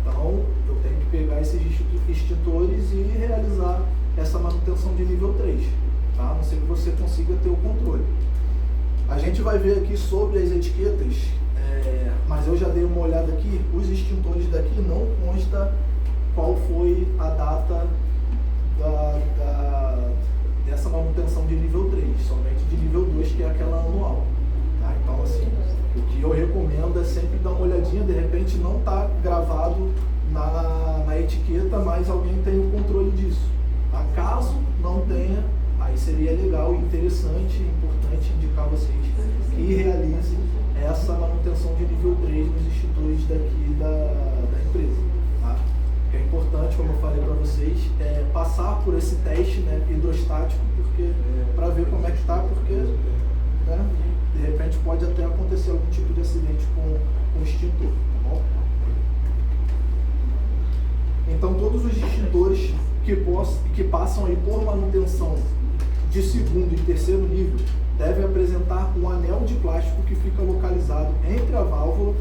Então, eu tenho que pegar esses extintores e realizar essa manutenção de nível 3, tá? A não ser que você consiga ter o controle. A gente vai ver aqui sobre as etiquetas, mas eu já dei uma olhada aqui, os extintores daqui não consta qual foi a data dessa manutenção de nível 3, somente de nível 2, que é aquela anual. Então, assim, o que eu recomendo é sempre dar uma olhadinha, de repente não está gravado na etiqueta, mas alguém tem o controle disso. Tá? Caso não tenha, aí seria legal, interessante e importante indicar vocês que realizem essa manutenção de nível 3 nos extintores daqui da empresa. Tá? O que é importante, como eu falei para vocês, é passar por esse teste, né, hidrostático, para ver como é que está, porque, né, de repente pode até acontecer algum tipo de acidente com o extintor, tá bom? Então todos os extintores que passam aí por manutenção de segundo e terceiro nível devem apresentar um anel de plástico que fica localizado entre a válvula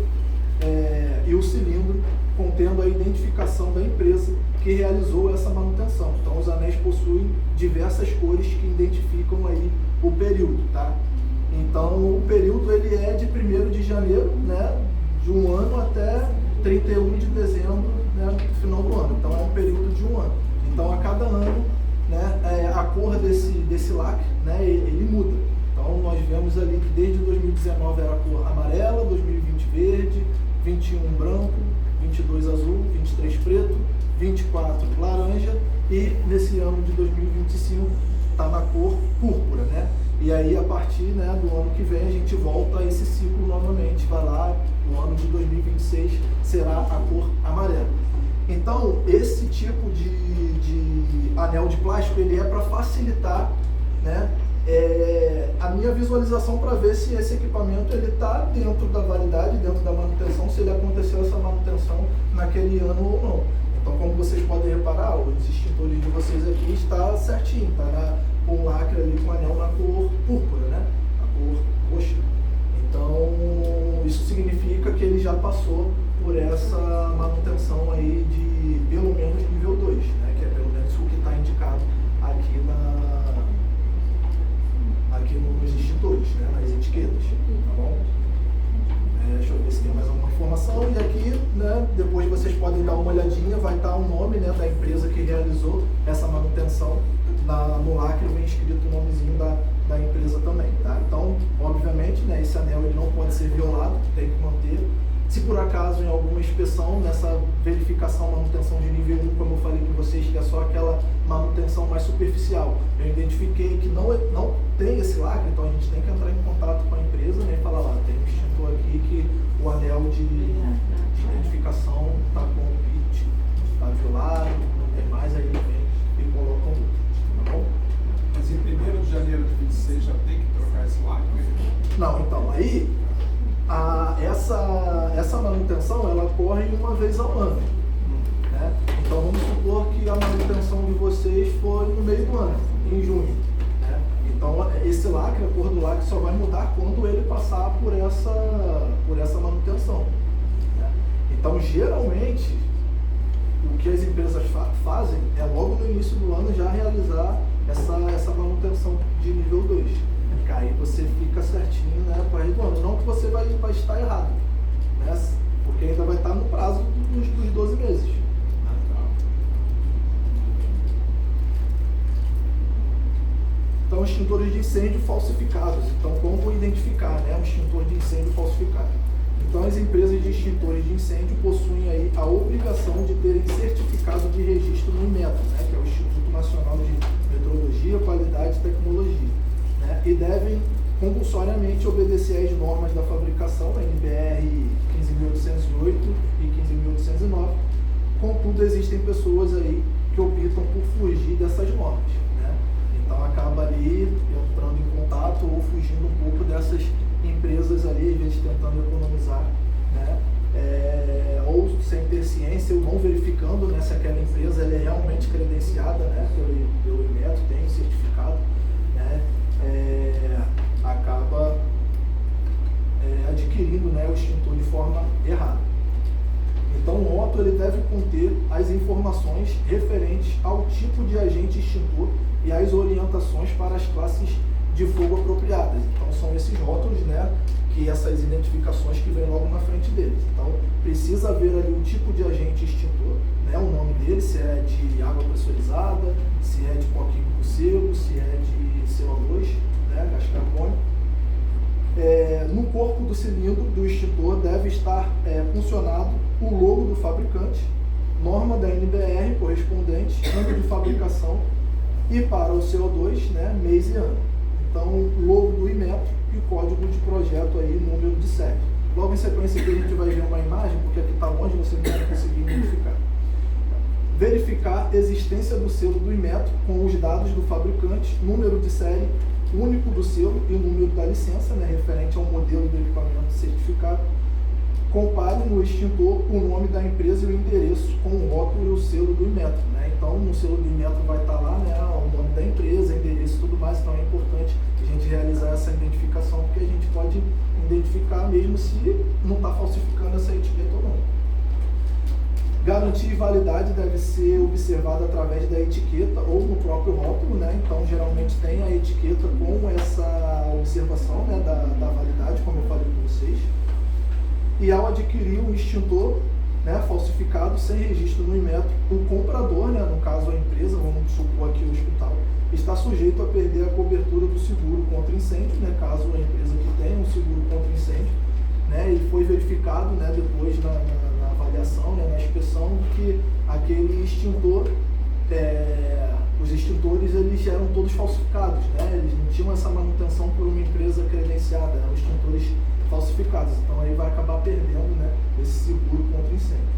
e o cilindro, contendo a identificação da empresa que realizou essa manutenção. Então os anéis possuem diversas cores que identificam aí o período, tá? Então, o período ele é de 1º de janeiro, né, de um ano até 31 de dezembro, né, no final do ano. Então, é um período de um ano. Então, a cada ano, né, a cor desse lacre, né, ele muda. Então, nós vemos ali que desde 2019 era a cor amarela, 2020 verde, 21 branco, 22 azul, 23 preto, 24 laranja e nesse ano de 2025 está na cor púrpura, né? E aí a partir, né, do ano que vem a gente volta a esse ciclo novamente, vai lá, no ano de 2026 será a cor amarela. Então esse tipo de anel de plástico ele é para facilitar, né, a minha visualização para ver se esse equipamento ele está dentro da validade, dentro da manutenção, se ele aconteceu essa manutenção naquele ano ou não. Então, como vocês podem reparar, os extintores de vocês aqui está certinho, está com o lacre ali com o anel na cor púrpura, né? A cor roxa. Então, isso significa que ele já passou por essa manutenção aí de pelo menos nível 2, né? Que é pelo menos o que está indicado aqui nos extintores, né? Nas etiquetas, tá bom? Deixa eu ver se tem mais alguma informação. E aqui, né, depois vocês podem dar uma olhadinha, vai estar o nome, né, da empresa que realizou essa manutenção. No lacre vem escrito o nomezinho da empresa também, tá? Então, obviamente, né, esse anel ele não pode ser violado, tem que manter. Se por acaso em alguma inspeção, nessa verificação, manutenção de nível 1, como eu falei para vocês, que é só aquela manutenção mais superficial, eu identifiquei que não tem esse lacre, então a gente tem que entrar em contato com a empresa, né, e falar lá, tem um extintor aqui que o anel de identificação está com o pit, está violado, não tem mais, aí ele vem e coloca outro, tá bom? Mas em 1º de janeiro de 26 já tem que trocar esse lacre? Não, então, aí essa manutenção ela ocorre uma vez ao ano, né? Então vamos supor que a manutenção de vocês foi no meio do ano, em junho, né? Então esse lacre, a cor do lacre só vai mudar quando ele passar por essa manutenção, né? Então geralmente o que as empresas fazem é logo no início do ano já realizar essa manutenção de nível 2. Que aí você fica certinho, né, para o resto do ano. Não que você vai estar errado, né, porque ainda vai estar no prazo dos 12 meses. Então, extintores de incêndio falsificados. Então, como identificar, né, um extintor de incêndio falsificado? Então, as empresas de extintores de incêndio possuem aí a obrigação de terem certificado de registro no INMET, né, que é o Instituto Nacional de Metrologia, Qualidade e Tecnologia. E devem compulsoriamente obedecer às normas da fabricação, NBR 15.808 e 15.809. Contudo, existem pessoas aí que optam por fugir dessas normas, né? Então acaba ali entrando em contato ou fugindo um pouco dessas empresas ali, às vezes tentando economizar, né? Ou sem ter ciência ou não verificando, né, se aquela empresa ela é realmente credenciada, né, pelo INMET, tem certificado, né? Acaba adquirindo, né, o extintor de forma errada. Então o rótulo ele deve conter as informações referentes ao tipo de agente extintor e as orientações para as classes de fogo apropriadas. Então são esses rótulos, né, que essas identificações que vêm logo na frente deles. Então precisa haver ali o tipo de agente extintor, né, o nome dele, se é de água pressurizada, se é de pó químico seco, se é de CO2, né, gás carbônico. No corpo do cilindro do extintor deve estar funcionado o logo do fabricante, norma da NBR correspondente, ano de fabricação e para o CO2, né, mês e ano. Então, logo do Inmetro e o código de projeto aí, número de série. Logo em sequência aqui a gente vai ver uma imagem, porque aqui está longe, você não vai conseguir identificar. Verificar a existência do selo do Inmetro com os dados do fabricante, número de série único do selo e o número da licença, né, referente ao modelo do equipamento certificado. Compare no extintor o nome da empresa e o endereço com o rótulo e o selo do Inmetro, né? Então, no selo do Inmetro vai estar lá, né, o nome da empresa, endereço e tudo mais. Então, é importante a gente realizar essa identificação, porque a gente pode identificar mesmo se não está falsificando essa etiqueta ou não. Garantia e validade deve ser observada através da etiqueta ou no próprio próprio rótulo, né? Então geralmente tem a etiqueta com essa observação, né, da validade, como eu falei com vocês. E ao adquirir um extintor, né, falsificado sem registro no Inmetro, o comprador, né, no caso a empresa, vamos supor aqui o hospital, está sujeito a perder a cobertura do seguro contra incêndio, né, caso a empresa que tenha um seguro contra incêndio, né, e foi verificado, né, depois na avaliação, né, na inspeção, que aquele extintor, os extintores eles eram todos falsificados, né, eles não tinham essa manutenção por uma empresa credenciada, eram extintores falsificados, então aí vai acabar perdendo, né, esse seguro contra incêndio.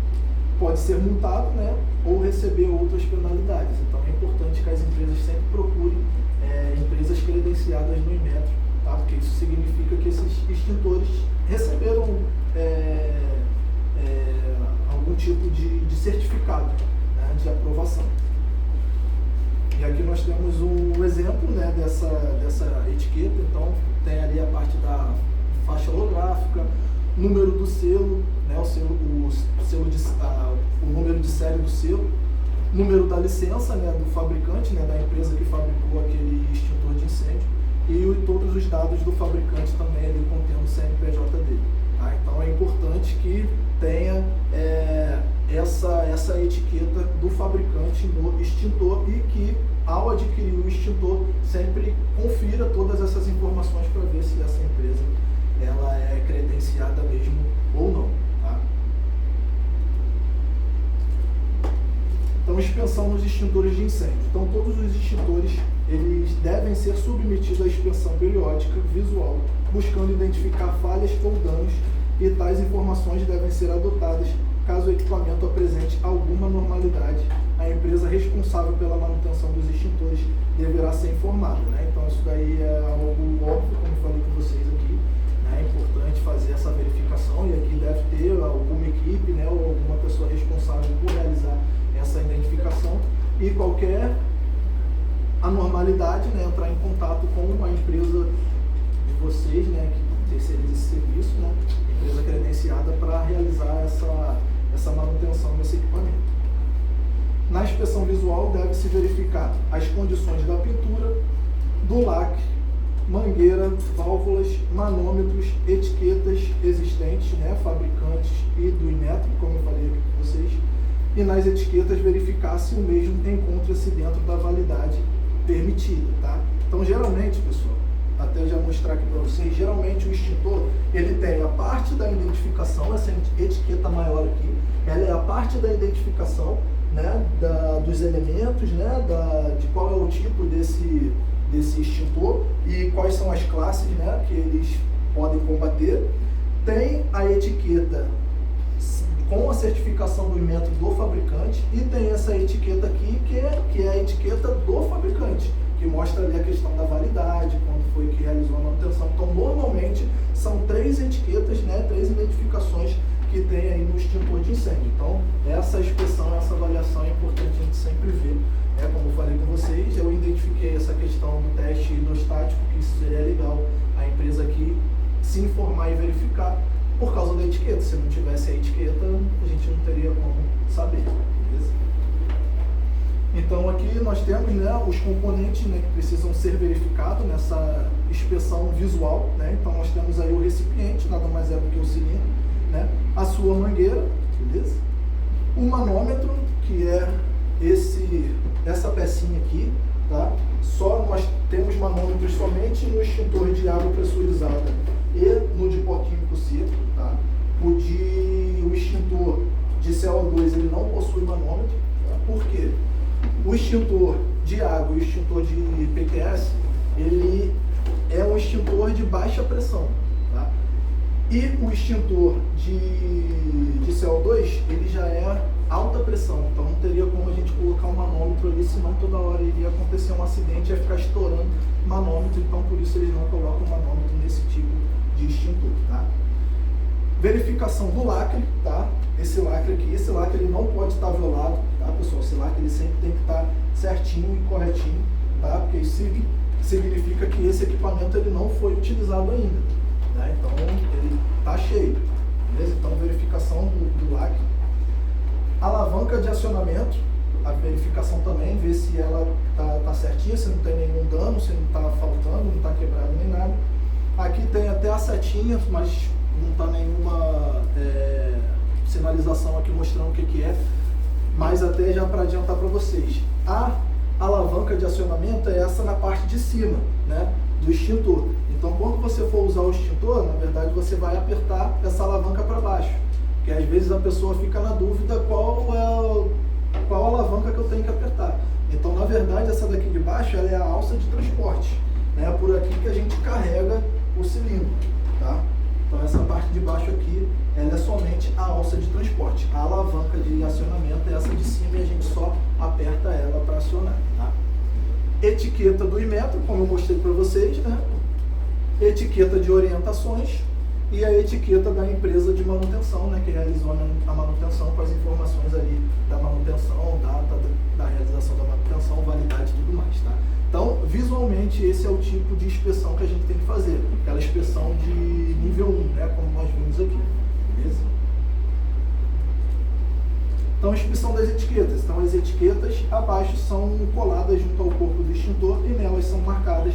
Pode ser multado, né, ou receber outras penalidades, então é importante que as empresas sempre procurem empresas credenciadas no Inmetro, tá? Porque isso significa que esses extintores receberam algum tipo de certificado, né, de aprovação. E aqui nós temos um exemplo, né, dessa etiqueta. Então tem ali a parte da faixa holográfica, número do selo, né, o número de série do selo, número da licença, né, do fabricante, né, da empresa que fabricou aquele extintor de incêndio, e todos os dados do fabricante também ali contendo o CNPJ dele. Tá? Então é importante que tenha essa etiqueta do fabricante no extintor e que, ao adquirir o extintor, sempre confira todas essas informações para ver se essa empresa ela é credenciada mesmo ou não. Tá? Então, inspeção nos extintores de incêndio. Então, todos os extintores eles devem ser submetidos à inspeção periódica visual, buscando identificar falhas ou danos, e tais informações devem ser adotadas caso o equipamento apresente alguma anormalidade. A empresa responsável pela manutenção dos extintores deverá ser informada. Né? Então, isso daí é algo óbvio, como eu falei com vocês aqui. É importante fazer essa verificação, e aqui deve ter alguma equipe, né, ou alguma pessoa responsável por realizar essa identificação, e qualquer anormalidade, né, entrar em contato com a empresa de vocês, né, que terceiriza esse serviço, né, empresa credenciada, para realizar essa manutenção desse equipamento. Na inspeção visual deve-se verificar as condições da pintura, do lacre, mangueira, válvulas, manômetros, etiquetas existentes, né, fabricantes e do Inmetro, como eu falei aqui com vocês, e nas etiquetas verificar se o mesmo encontra-se dentro da validade permitida, tá? Então, geralmente, pessoal, até já mostrar aqui para vocês, geralmente o extintor, ele tem a parte da identificação, essa etiqueta maior aqui, ela é a parte da identificação, né, dos elementos, né, de qual é o tipo desse extintor e quais são as classes, né, que eles podem combater. Tem a etiqueta com a certificação do Inmetro do fabricante, e tem essa etiqueta aqui que é a etiqueta do fabricante, que mostra ali a questão da validade, quando foi que realizou a manutenção. Então, normalmente, são 3 etiquetas, né, 3 identificações que tem aí no extintor de incêndio. Então, essa inspeção, essa avaliação é importante a gente sempre ver. Como eu falei com vocês, eu identifiquei essa questão do teste hidrostático, que isso seria legal a empresa aqui se informar e verificar por causa da etiqueta. Se não tivesse a etiqueta, a gente não teria como saber, beleza? Então aqui nós temos, né, os componentes, né, que precisam ser verificados nessa inspeção visual, né? Então nós temos aí o recipiente, nada mais é do que o cilindro, né? A sua mangueira, beleza? O manômetro, que é essa pecinha aqui, tá? Só nós temos manômetros somente no extintor de água pressurizada e no de pó químico seco, tá? O extintor de CO2 ele não possui manômetro, tá? Por quê? O extintor de água e o extintor de PQS, ele é um extintor de baixa pressão, tá? E o extintor de CO2, ele já é alta pressão, então não teria como a gente colocar um manômetro ali, senão toda hora iria acontecer um acidente e ia ficar estourando manômetro, então por isso eles não colocam manômetro nesse tipo de extintor, tá? Verificação do lacre, tá? Esse lacre ele não pode estar violado, tá, pessoal? Esse lacre ele sempre tem que estar certinho e corretinho, tá? Porque isso significa que esse equipamento ele não foi utilizado ainda, né? Então ele está cheio, beleza? Então verificação do lacre. Alavanca de acionamento, a verificação também, ver se ela está certinha, se não tem nenhum dano, se não está faltando, não está quebrado nem nada. Aqui tem até a setinha, mas não está nenhuma sinalização aqui mostrando o que é. Mas até já para adiantar para vocês, a alavanca de acionamento é essa na parte de cima, né, do extintor. Então quando você for usar o extintor, na verdade você vai apertar essa alavanca para baixo, porque às vezes a pessoa fica na dúvida qual alavanca que eu tenho que apertar. Então na verdade essa daqui de baixo ela é a alça de transporte, né, é por aqui que a gente carrega o cilindro, tá? Então essa parte de baixo aqui, ela é somente a alça de transporte. A alavanca de acionamento é essa de cima e a gente só aperta ela para acionar, tá? Etiqueta do Inmetro, como eu mostrei para vocês, né? Etiqueta de orientações e a etiqueta da empresa de manutenção, né? Que realizou a manutenção com as informações ali da manutenção, data da realização da manutenção, validade e tudo mais, tá? Então, visualmente, esse é o tipo de inspeção que a gente tem que fazer. Aquela inspeção de nível 1, né, como nós vimos aqui. Beleza? Então, inspeção das etiquetas. Então, as etiquetas abaixo são coladas junto ao corpo do extintor e nelas são marcadas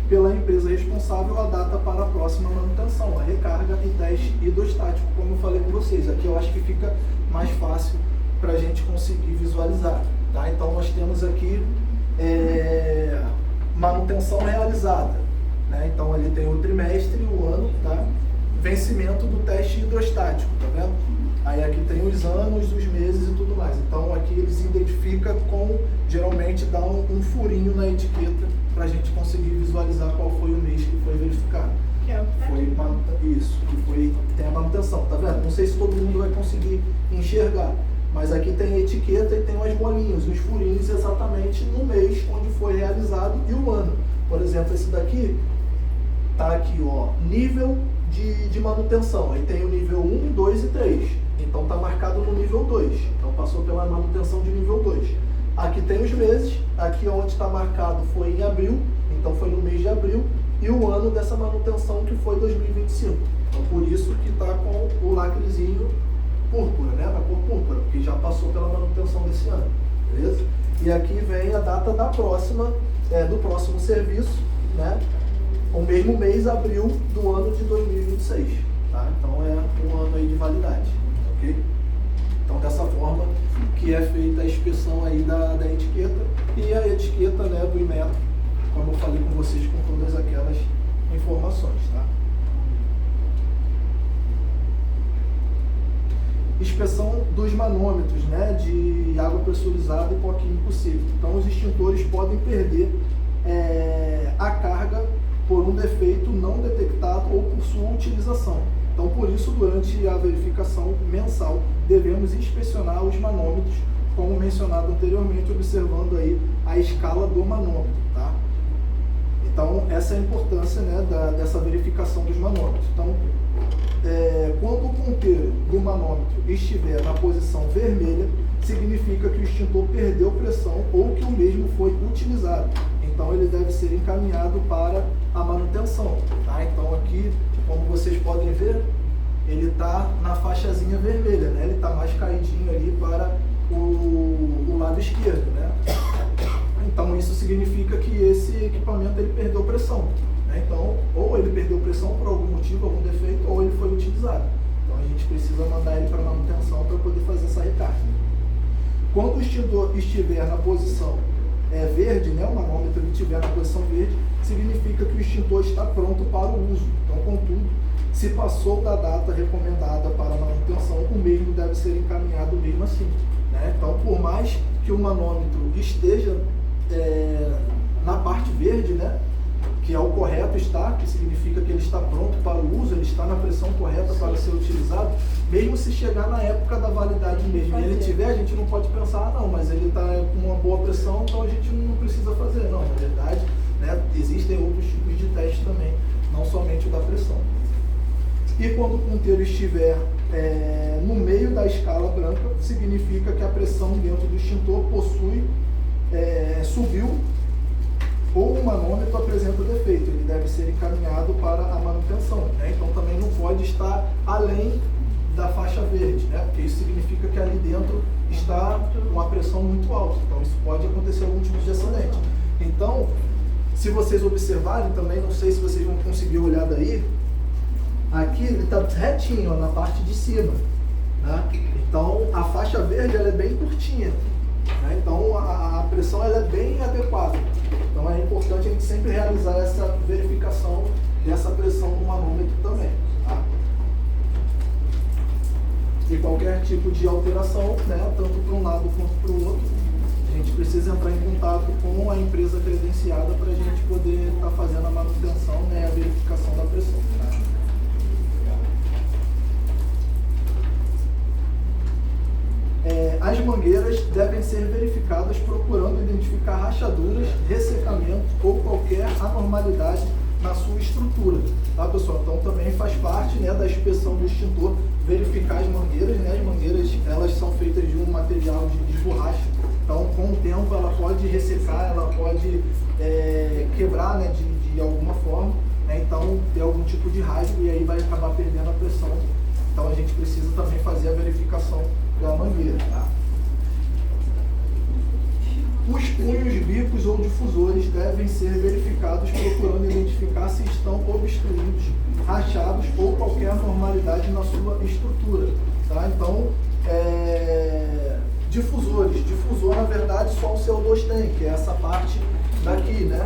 pela empresa responsável a data para a próxima manutenção, a recarga e teste hidrostático, como eu falei com vocês. Aqui eu acho que fica mais fácil para a gente conseguir visualizar, tá? Então, nós temos aqui manutenção realizada, né? Então ali tem o trimestre, o ano, tá? Vencimento do teste hidrostático, tá vendo? Aí aqui tem os anos, os meses e tudo mais. Então aqui eles identificam geralmente dá um furinho na etiqueta para a gente conseguir visualizar qual foi o mês que foi verificado. Que é o que Isso, tem a manutenção, tá vendo? Não sei se todo mundo vai conseguir enxergar. Mas aqui tem a etiqueta e tem umas bolinhas, uns furinhos exatamente no mês onde foi realizado e o ano. Por exemplo, esse daqui tá aqui, ó, nível de manutenção. Aí tem o nível 1, 2 e 3. Então tá marcado no nível 2. Então passou pela manutenção de nível 2. Aqui tem os meses. Aqui onde está marcado foi em abril. Então foi no mês de abril. E o ano dessa manutenção que foi 2025. Então por isso que tá com o lacrezinho púrpura, né? Na cor púrpura, porque já passou pela manutenção desse ano, beleza? E aqui vem a data da próxima, do próximo serviço, né? O mesmo mês, abril do ano de 2026, tá? Então é um ano aí de validade, ok? Então dessa forma que é feita a inspeção aí da etiqueta e a etiqueta, né, do Inmetro, como eu falei com vocês, com todas aquelas informações, tá? Inspeção dos manômetros, né, de água pressurizada e pó químico seco. Então os extintores podem perder a carga por um defeito não detectado ou por sua utilização. Então por isso, durante a verificação mensal, devemos inspecionar os manômetros, como mencionado anteriormente, observando aí a escala do manômetro, tá? Então essa é a importância, né, dessa verificação dos manômetros. Então, quando o ponteiro do manômetro estiver na posição vermelha, significa que o extintor perdeu pressão ou que o mesmo foi utilizado. Então ele deve ser encaminhado para a manutenção, tá? Então aqui, como vocês podem ver, ele está na faixazinha vermelha, né? Ele está mais caidinho ali para o lado esquerdo, né? Então isso significa que esse equipamento ele perdeu pressão, né? Então, ou ele perdeu pressão por algum motivo, algum defeito, ou ele foi utilizado. Então a gente precisa mandar ele para manutenção para poder fazer essa recarga. Quando o extintor estiver na posição verde, né, o manômetro estiver na posição verde, significa que o extintor está pronto para o uso. Então, contudo, se passou da data recomendada para a manutenção, o mesmo deve ser encaminhado mesmo assim, né? Então, por mais que o manômetro esteja na parte verde, né, que é o correto estar, que significa que ele está pronto para o uso, ele está na pressão correta para ser utilizado, mesmo se chegar na época da validade mesmo e ele tiver, a gente não pode pensar, não, mas ele está com uma boa pressão, então a gente não precisa fazer. Não, na verdade, né, existem outros tipos de teste também, não somente o da pressão. E quando o ponteiro estiver no meio da escala branca, significa que a pressão dentro do extintor subiu, ou o manômetro apresenta defeito, ele deve ser encaminhado para a manutenção, né? Então também não pode estar além da faixa verde, né? Porque isso significa que ali dentro está uma pressão muito alta, então isso pode acontecer algum tipo de acidente. Então, se vocês observarem também, não sei se vocês vão conseguir olhar daí, aqui ele está retinho, ó, na parte de cima, né? Então, a faixa verde ela é bem curtinha, né? Então, a pressão ela é bem adequada. Então, é importante a gente sempre realizar essa verificação dessa pressão no manômetro também, tá? E qualquer tipo de alteração, né, tanto para um lado quanto para o outro, a gente precisa entrar em contato com a empresa credenciada para a gente poder estar fazendo a manutenção, né, a verificação da pressão. Tá? As mangueiras devem ser verificadas procurando identificar rachaduras, ressecamento ou qualquer anormalidade na sua estrutura, tá, pessoal? Então também faz parte, né, da inspeção do extintor verificar as mangueiras, né? As mangueiras elas são feitas de um material de borracha, então com o tempo ela pode ressecar, ela pode quebrar, né, de alguma forma, né? Então ter algum tipo de rasgo e aí vai acabar perdendo a pressão. Então a gente precisa também fazer a verificação da mangueira, tá? Os punhos, bicos ou difusores devem ser verificados procurando identificar se estão obstruídos, rachados ou qualquer anormalidade na sua estrutura, tá? Então, difusores. Difusor, na verdade, só o CO2 tem, que é essa parte daqui, né?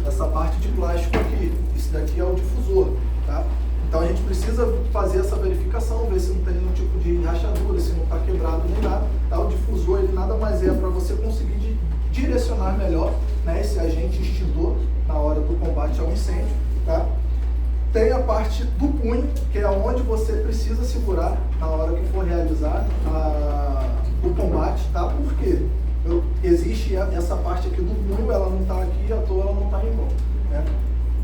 Essa parte de plástico aqui. Isso daqui é o difusor, tá? Então a gente precisa fazer essa verificação, ver se não tem nenhum tipo de rachadura, se não está quebrado nem nada. Tá? O difusor ele nada mais é para você conseguir direcionar melhor, né, esse agente extintor na hora do combate ao incêndio. Tá? Tem a parte do punho, que é onde você precisa segurar na hora que for realizar o combate. Tá? Por quê? Existe essa parte aqui do punho, ela não está aqui, à toa ela não está em volta. Né?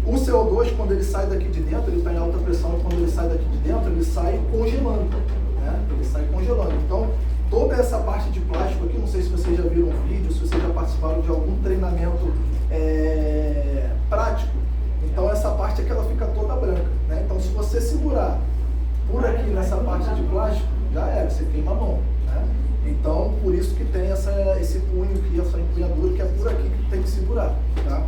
O CO2, quando ele sai daqui de dentro, ele está em alta pressão, e quando ele sai daqui de dentro, ele sai congelando, né? Ele sai congelando. Então, toda essa parte de plástico aqui, não sei se vocês já viram um vídeo, se vocês já participaram de algum treinamento prático, então essa parte aqui ela fica toda branca, né? Então, se você segurar por aqui nessa parte de plástico, já era, você queima a mão, né? Então, por isso que tem esse punho aqui, essa empunhadura, que é por aqui que tem que segurar, tá?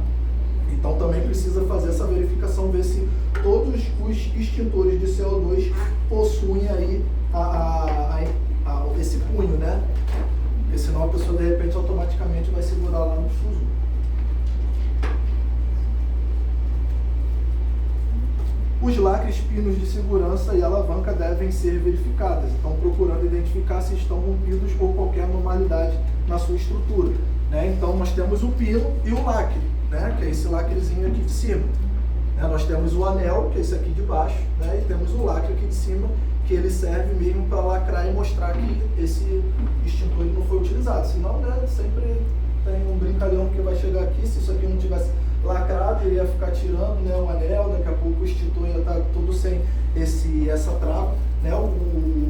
Então também precisa fazer essa verificação, ver se todos os extintores de CO2 possuem aí esse punho, né? Porque senão a pessoa de repente automaticamente vai segurar lá no difusor. Os lacres, pinos de segurança e alavanca devem ser verificadas, então procurando identificar se estão rompidos ou qualquer anormalidade na sua estrutura, né? Então nós temos o pino e o lacre, né, que é esse lacrezinho aqui de cima. Né, nós temos o anel, que é esse aqui de baixo, né, e temos o lacre aqui de cima, que ele serve mesmo para lacrar e mostrar que esse extintor não foi utilizado. Senão, né, sempre tem um brincalhão que vai chegar aqui, se isso aqui não tivesse lacrado, ele ia ficar tirando, né, o anel, daqui a pouco o extintor ia estar todo sem essa trava. Né,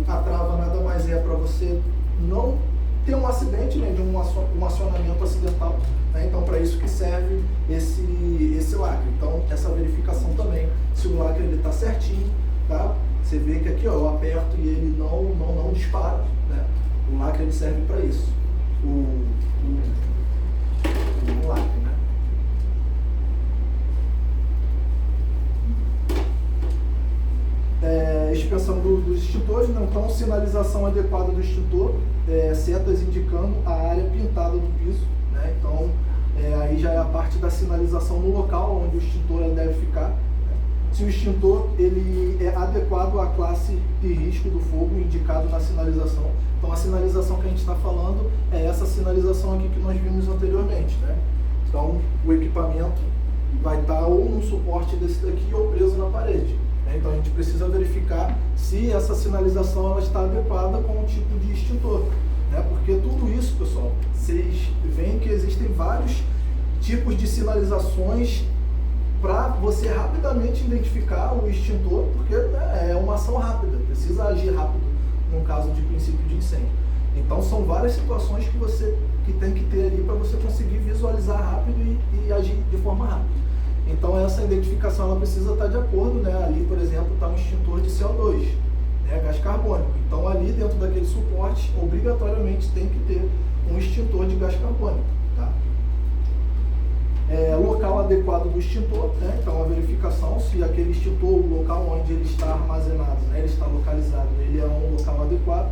a trava nada mais é para você não ter um acidente, né, de um acionamento acidental. Né? Então, para isso que serve esse lacre. Então, essa verificação também, se o lacre está certinho, tá? Você vê que aqui, ó, eu aperto e ele não dispara. Né? O lacre ele serve para isso. O lacre, né? Expansão dos extintores, né? Então, sinalização adequada do extintor, setas indicando a área pintada do piso. Né? Então, aí já é a parte da sinalização no local onde o extintor deve ficar. Né? Se o extintor ele é adequado à classe de risco do fogo indicado na sinalização. Então, a sinalização que a gente está falando é essa sinalização aqui que nós vimos anteriormente. Né? Então, o equipamento vai estar ou num suporte desse daqui ou preso na parede. Né? Então, a gente precisa verificar se essa sinalização ela está adequada com o tipo de extintor. Né? Porque tudo isso, pessoal, vocês veem que existem vários tipos de sinalizações para você rapidamente identificar o extintor, porque é uma ação rápida, precisa agir rápido no caso de princípio de incêndio. Então são várias situações que você tem que ter ali para você conseguir visualizar rápido e agir de forma rápida. Então essa identificação ela precisa estar de acordo, né? Ali, por exemplo, está um extintor de CO2. Gás carbônico. Então ali dentro daquele suporte, obrigatoriamente tem que ter um extintor de gás carbônico. Tá? adequado do extintor, né? Então a verificação se aquele extintor, o local onde ele está armazenado, né? Ele está localizado, ele é um local adequado.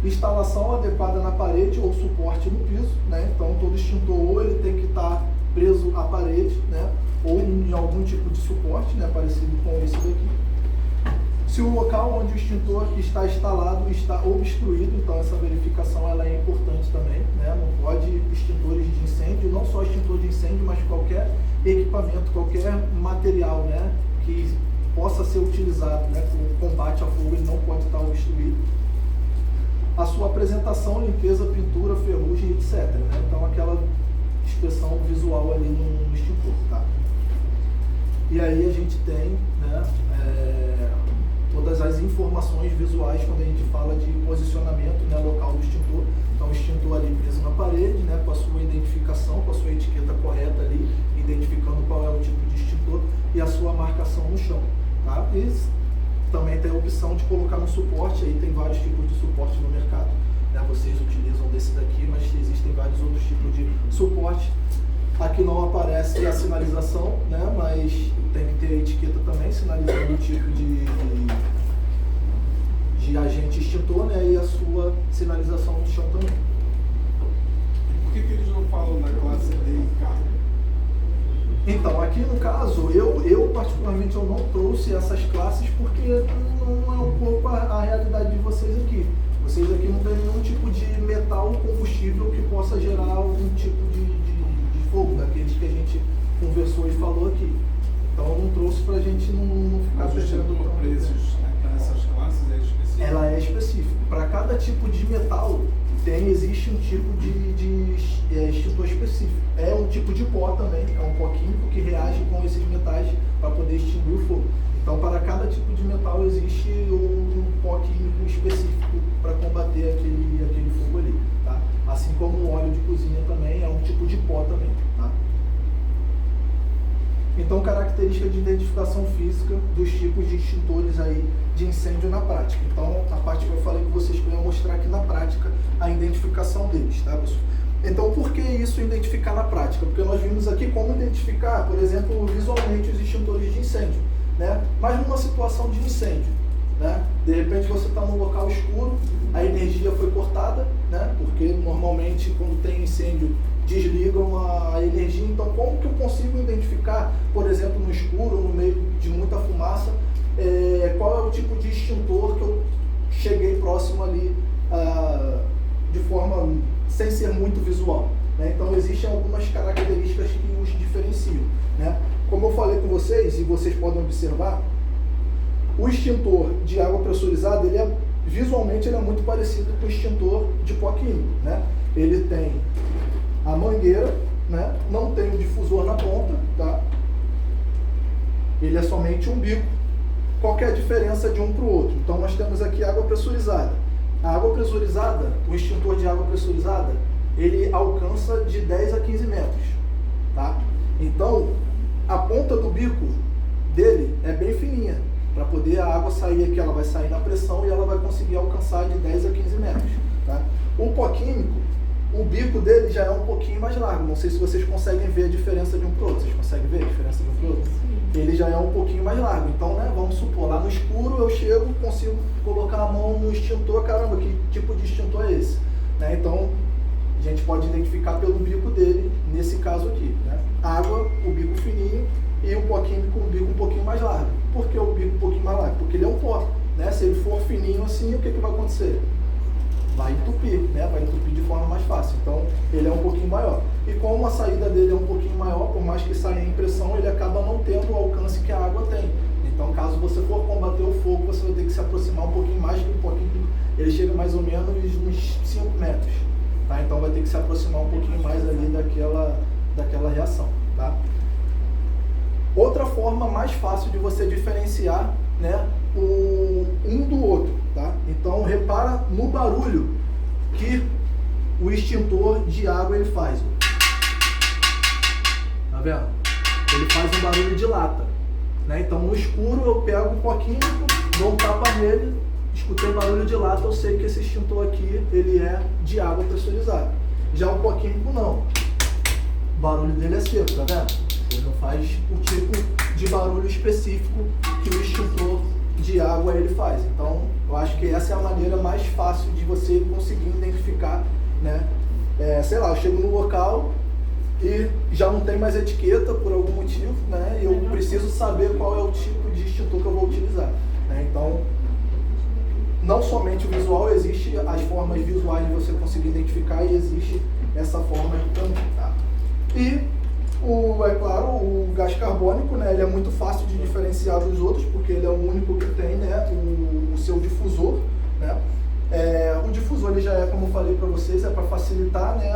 Instalação adequada na parede ou suporte no piso, né? Então todo extintor ou ele tem que estar preso à parede, né? Ou em algum tipo de suporte, né? Parecido com esse daqui. Se o local onde o extintor está instalado está obstruído, então essa verificação ela é importante também, né? Não pode extintores de incêndio, não só extintor de incêndio, mas qualquer equipamento, qualquer material, né? Que possa ser utilizado, né? Para o combate ao fogo, ele não pode estar obstruído. A sua apresentação, limpeza, pintura, ferrugem, etc. Né? Então aquela inspeção visual ali no extintor, tá? E aí a gente tem, né, todas as informações visuais quando a gente fala de posicionamento, né, local do extintor. Então o extintor ali preso na parede, né, com a sua identificação, com a sua etiqueta correta ali, identificando qual é o tipo de extintor e a sua marcação no chão, tá? E também tem a opção de colocar no suporte, aí tem vários tipos de suporte no mercado, né? Vocês utilizam desse daqui, mas existem vários outros tipos de suporte. Aqui não aparece a sinalização, né? Mas tem que ter a etiqueta também, sinalizando o tipo de agente extintor, né? E a sua sinalização no chão também. E por que eles não falam na classe D e K? Então, aqui no caso, eu particularmente eu não trouxe essas classes porque não é um pouco a realidade de vocês aqui. Vocês aqui não têm nenhum tipo de metal combustível que possa gerar algum tipo de fogo, daqueles que a gente conversou e falou aqui. Então eu não trouxe pra gente não ficar perdendo preços nessas classes é específico? Ela é específica. Para cada tipo de metal existe um tipo de extintor específico. É um tipo de pó também, é um pó químico que reage com esses metais para poder extinguir o fogo. Então para cada tipo de metal existe um pó químico específico para combater aquele fogo ali, tá? Assim como o óleo de cozinha também é um tipo de pó também, tá? Então, característica de identificação física dos tipos de extintores aí de incêndio na prática. Então, a parte que eu falei com vocês que eu ia mostrar aqui na prática a identificação deles, tá, pessoal? Então, por que isso identificar na prática? Porque nós vimos aqui como identificar, por exemplo, visualmente os extintores de incêndio, né? Mas numa situação de incêndio, né? De repente você está num local escuro, a energia foi cortada, né? Porque normalmente quando tem incêndio desligam a energia. Então como que eu consigo identificar, por exemplo, no escuro, no meio de muita fumaça, qual é o tipo de extintor que eu cheguei próximo ali de forma sem ser muito visual, né? Então existem algumas características que os diferenciam, né? Como eu falei com vocês, e vocês podem observar, o extintor de água pressurizada, visualmente ele é muito parecido com o extintor de pó químico, né? Ele tem a mangueira, né? Não tem o difusor na ponta, tá? Ele é somente um bico. Qual que é a diferença de um para o outro? Então nós temos aqui água pressurizada. A água pressurizada, o extintor de água pressurizada, ele alcança de 10 a 15 metros, tá? Então a ponta do bico dele é bem fininha, para poder a água sair aqui, ela vai sair na pressão e ela vai conseguir alcançar de 10 a 15 metros, tá? O pó químico, o bico dele já é um pouquinho mais largo. Não sei se vocês conseguem ver a diferença de um para o outro. Vocês conseguem ver a diferença de um para o outro? Ele já é um pouquinho mais largo. Então, né, vamos supor, lá no escuro eu chego, consigo colocar a mão no extintor. Caramba, que tipo de extintor é esse? Né? Então, a gente pode identificar pelo bico dele, nesse caso aqui, né? Água, o bico fininho, e o pó químico, o bico um pouquinho mais largo. Por que o bico um pouquinho mais largo? Porque ele é um pó, né? Se ele for fininho assim, o que vai acontecer? Vai entupir, né? Vai entupir de forma mais fácil. Então, ele é um pouquinho maior. E como a saída dele é um pouquinho maior, por mais que saia em pressão, ele acaba não tendo o alcance que a água tem. Então, caso você for combater o fogo, você vai ter que se aproximar um pouquinho mais do pó químico. Ele chega mais ou menos uns 5 metros, tá? Então, vai ter que se aproximar um pouquinho mais ali daquela reação, tá? Outra forma mais fácil de você diferenciar, né, um do outro, tá? Então repara no barulho que o extintor de água ele faz. Tá vendo? Ele faz um barulho de lata, né? Então no escuro eu pego um pó químico, dou um tapa nele, escutei barulho de lata, eu sei que esse extintor aqui ele é de água pressurizada. Já o pó químico não. O barulho dele é seco, tá vendo? Ele não faz o tipo de barulho específico que o extintor de água ele faz. Então, eu acho que essa é a maneira mais fácil de você conseguir identificar, né? Sei lá, eu chego no local e já não tem mais etiqueta por algum motivo, né? E eu preciso saber qual é o tipo de extintor que eu vou utilizar, né? Então, não somente o visual, existe as formas visuais de você conseguir identificar e existe essa forma aqui também, tá? E, é claro, o gás carbônico, né, ele é muito fácil de diferenciar dos outros, porque ele é o único que tem, né, o seu difusor, né? O difusor, ele já é, como eu falei para vocês, é para facilitar, né,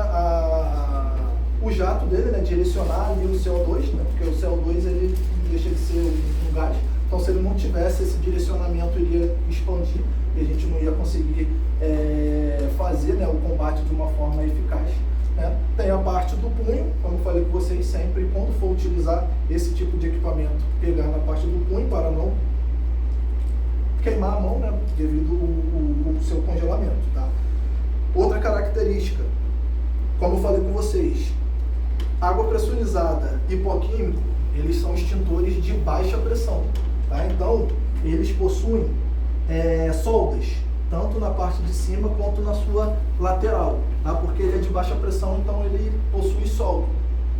o jato dele, né, direcionar ali o CO2, né, porque o CO2 ele deixa de ser um gás. Então, se ele não tivesse esse direcionamento, iria expandir e a gente não ia conseguir fazer, né, o combate de uma forma eficaz, né? Tem a parte do punho, como eu falei com vocês sempre, quando for utilizar esse tipo de equipamento, pegar na parte do punho para não queimar a mão, né, devido ao seu congelamento, tá? Outra característica, como eu falei com vocês, água pressurizada e hipoquímico, eles são extintores de baixa pressão, tá? Então, eles possuem soldas, tanto na parte de cima quanto na sua lateral, tá? Porque ele é de baixa pressão, então ele possui solda,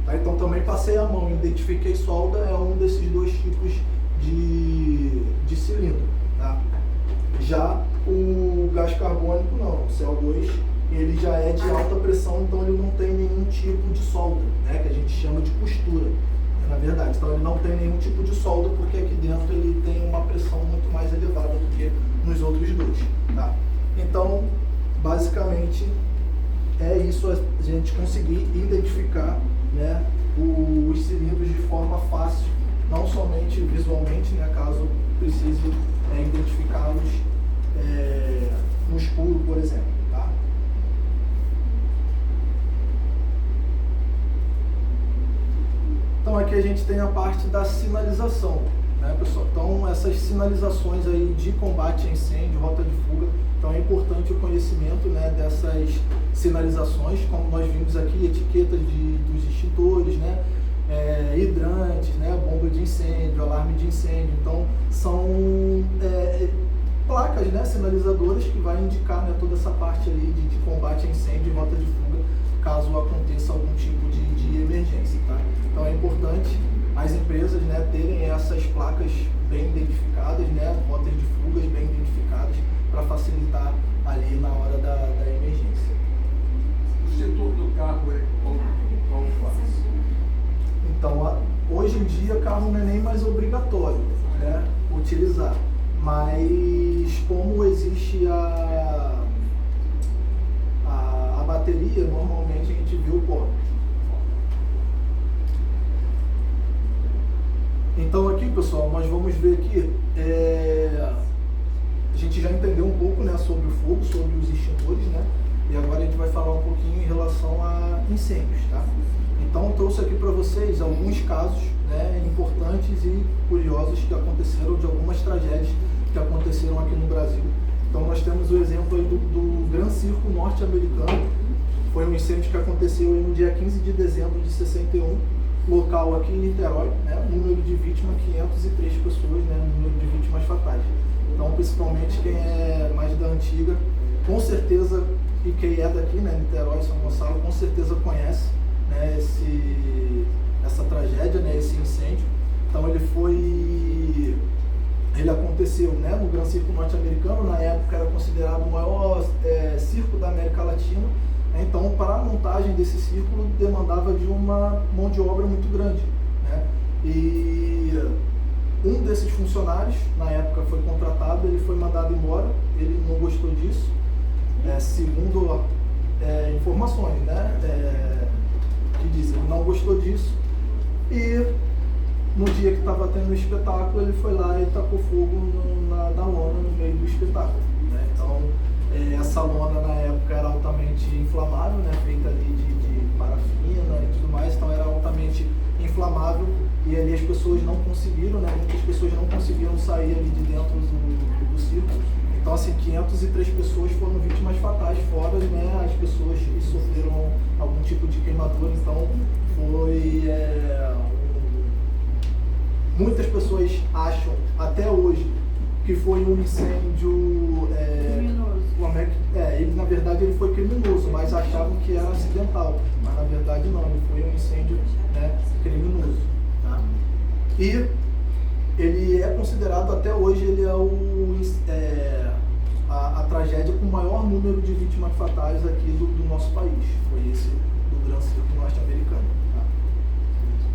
tá? Então também passei a mão, identifiquei solda, é um desses dois tipos de cilindro, tá? Já o gás carbônico não, o CO2, ele já é de alta pressão, então ele não tem nenhum tipo de solda, né? Que a gente chama de costura, na verdade. Então ele não tem nenhum tipo de solda, porque aqui dentro ele tem uma pressão muito mais elevada do que nos outros dois, tá? Então, basicamente, é isso, a gente conseguir identificar, né, os cilindros de forma fácil, não somente visualmente, né, caso precise identificá-los no escuro, por exemplo, tá? Então aqui a gente tem a parte da sinalização, né, pessoal? Então essas sinalizações aí de combate a incêndio, rota de fuga, então é importante o conhecimento, né, dessas sinalizações, como nós vimos aqui, etiquetas dos extintores, né, hidrantes, né, bomba de incêndio, alarme de incêndio. Então são placas, né, sinalizadoras que vai indicar, né, toda essa parte ali de combate a incêndio e rota de fuga, caso aconteça algum tipo de emergência, tá? Então é importante as empresas, né, terem essas placas bem identificadas, né, rotas de fugas bem identificadas, para facilitar ali na hora da emergência. O extintor do carro é qual faz? Então, hoje em dia, carro não é nem mais obrigatório, né, utilizar, mas como existe a bateria, normalmente a gente vê o pó. Então aqui, pessoal, nós vamos ver aqui, a gente já entendeu um pouco, né, sobre o fogo, sobre os extintores, né, e agora a gente vai falar um pouquinho em relação a incêndios, tá? Então eu trouxe aqui para vocês alguns casos, né, importantes e curiosos que aconteceram, de algumas tragédias que aconteceram aqui no Brasil. Então nós temos o exemplo aí do Gran Circo norte-americano. Foi um incêndio que aconteceu aí no dia 15 de dezembro de 61, local aqui em Niterói, né? Número de vítimas 503 pessoas, né? Número de vítimas fatais. Então, principalmente quem é mais da antiga, com certeza, e quem é daqui, né, Niterói, São Gonçalo, com certeza conhece, né, essa tragédia, né, esse incêndio. Então ele aconteceu, né, no Gran Circo norte-americano. Na época era considerado o maior circo da América Latina. Então, para a montagem desse círculo, demandava de uma mão de obra muito grande, né? E um desses funcionários, na época, foi contratado, ele foi mandado embora, ele não gostou disso, segundo informações, né, que dizem, ele não gostou disso, e no dia que estava tendo o espetáculo, ele foi lá e tacou fogo na lona no meio do espetáculo, né? Então, essa lona na época era altamente inflamável, né, feita ali de parafina e tudo mais, então era altamente inflamável, e ali as pessoas não conseguiram, né, muitas pessoas não conseguiram sair ali de dentro do circo. Então, assim, 503 pessoas foram vítimas fatais, fora, né, as pessoas que sofreram algum tipo de queimadura. Então foi Muitas pessoas acham, até hoje, que foi um incêndio... Criminoso. Ele, na verdade, ele foi criminoso, mas achavam que era acidental. Mas, na verdade, não. Ele foi um incêndio, né, criminoso. Tá? E ele é considerado, até hoje, ele é a tragédia com o maior número de vítimas fatais aqui do nosso país. Foi esse do Gran Circo norte-americano. Tá?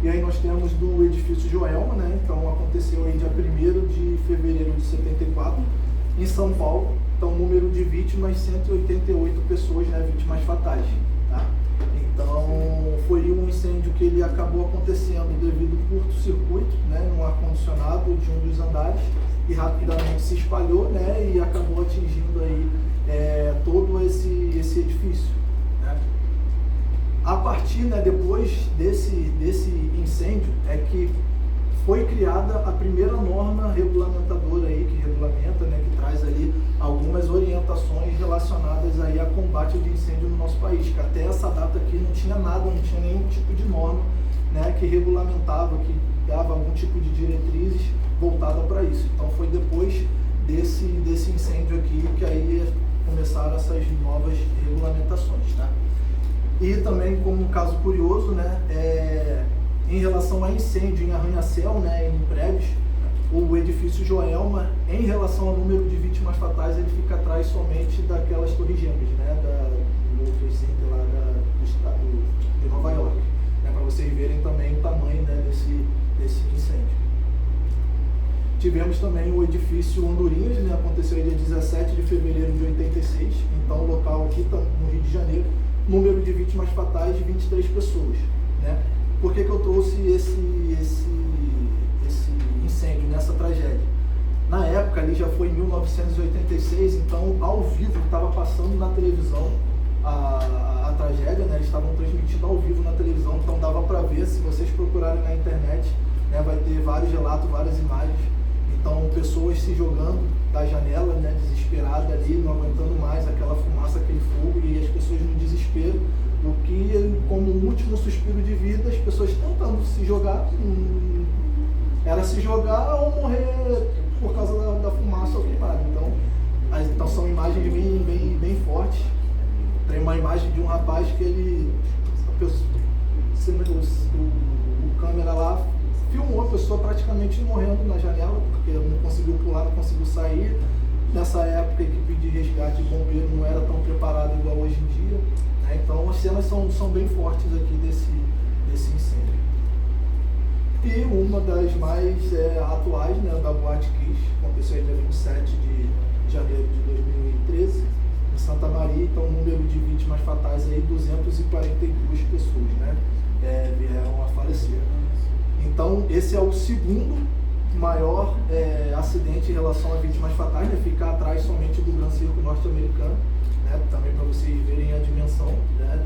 E aí nós temos do edifício Joelma, né? Então aconteceu aí dia 1º de fevereiro de 74, em São Paulo. Então número de vítimas, 188 pessoas, né, vítimas fatais. Tá? Então foi um incêndio que ele acabou acontecendo devido a um curto-circuito, né, num ar-condicionado de um dos andares, e rapidamente se espalhou, né, e acabou atingindo aí todo esse edifício. Né? A partir, né, depois desse incêndio, é que foi criada a primeira norma regulamentadora aí, que regulamenta, né, que traz ali algumas orientações relacionadas aí a combate de incêndio no nosso país, que até essa data aqui não tinha nada, não tinha nenhum tipo de norma, né, que regulamentava, que dava algum tipo de diretrizes voltada para isso. Então foi depois desse incêndio aqui que aí começaram essas novas regulamentações, tá? E também, como um caso curioso, né, em relação a incêndio em arranha-céu, né, em prédios, o edifício Joelma, em relação ao número de vítimas fatais, ele fica atrás somente daquelas torres gêmeas, né, do World Trade Center lá do estado de Nova York, né, para vocês verem também o tamanho, né, desse incêndio. Tivemos também o edifício Andorinhas, né, aconteceu dia 17 de fevereiro de 86, então o local aqui no Rio de Janeiro, número de vítimas fatais de 23 pessoas, né. Por que eu trouxe esse incêndio, nessa tragédia? Na época, ali já foi em 1986, então ao vivo estava passando na televisão a tragédia, né? Eles estavam transmitindo ao vivo na televisão, então dava para ver, se vocês procurarem na internet, né, vai ter vários relatos, várias imagens. Então pessoas se jogando da janela, né, desesperada ali, não aguentando mais aquela fumaça, aquele fogo, e as pessoas no desespero. O que, como último suspiro de vida, as pessoas tentando se jogar, era se jogar ou morrer por causa da fumaça ou queimada. Então são imagens bem fortes. Tem uma imagem de um rapaz que o câmera lá filmou a pessoa praticamente morrendo na janela, porque não conseguiu pular, não conseguiu sair. Nessa época, a equipe de resgate de bombeiro não era tão preparada igual hoje em dia. Então as cenas são bem fortes aqui desse incêndio. E uma das mais atuais, né, da Boate Kiss, aconteceu dia 27 de janeiro de 2013, em Santa Maria. Então o número de vítimas fatais aí, 242 pessoas, né, vieram a falecer. Então esse é o segundo maior acidente em relação a vítimas fatais, né, ficar atrás somente do Gran Circo norte-americano. Né, também para vocês verem a dimensão, né,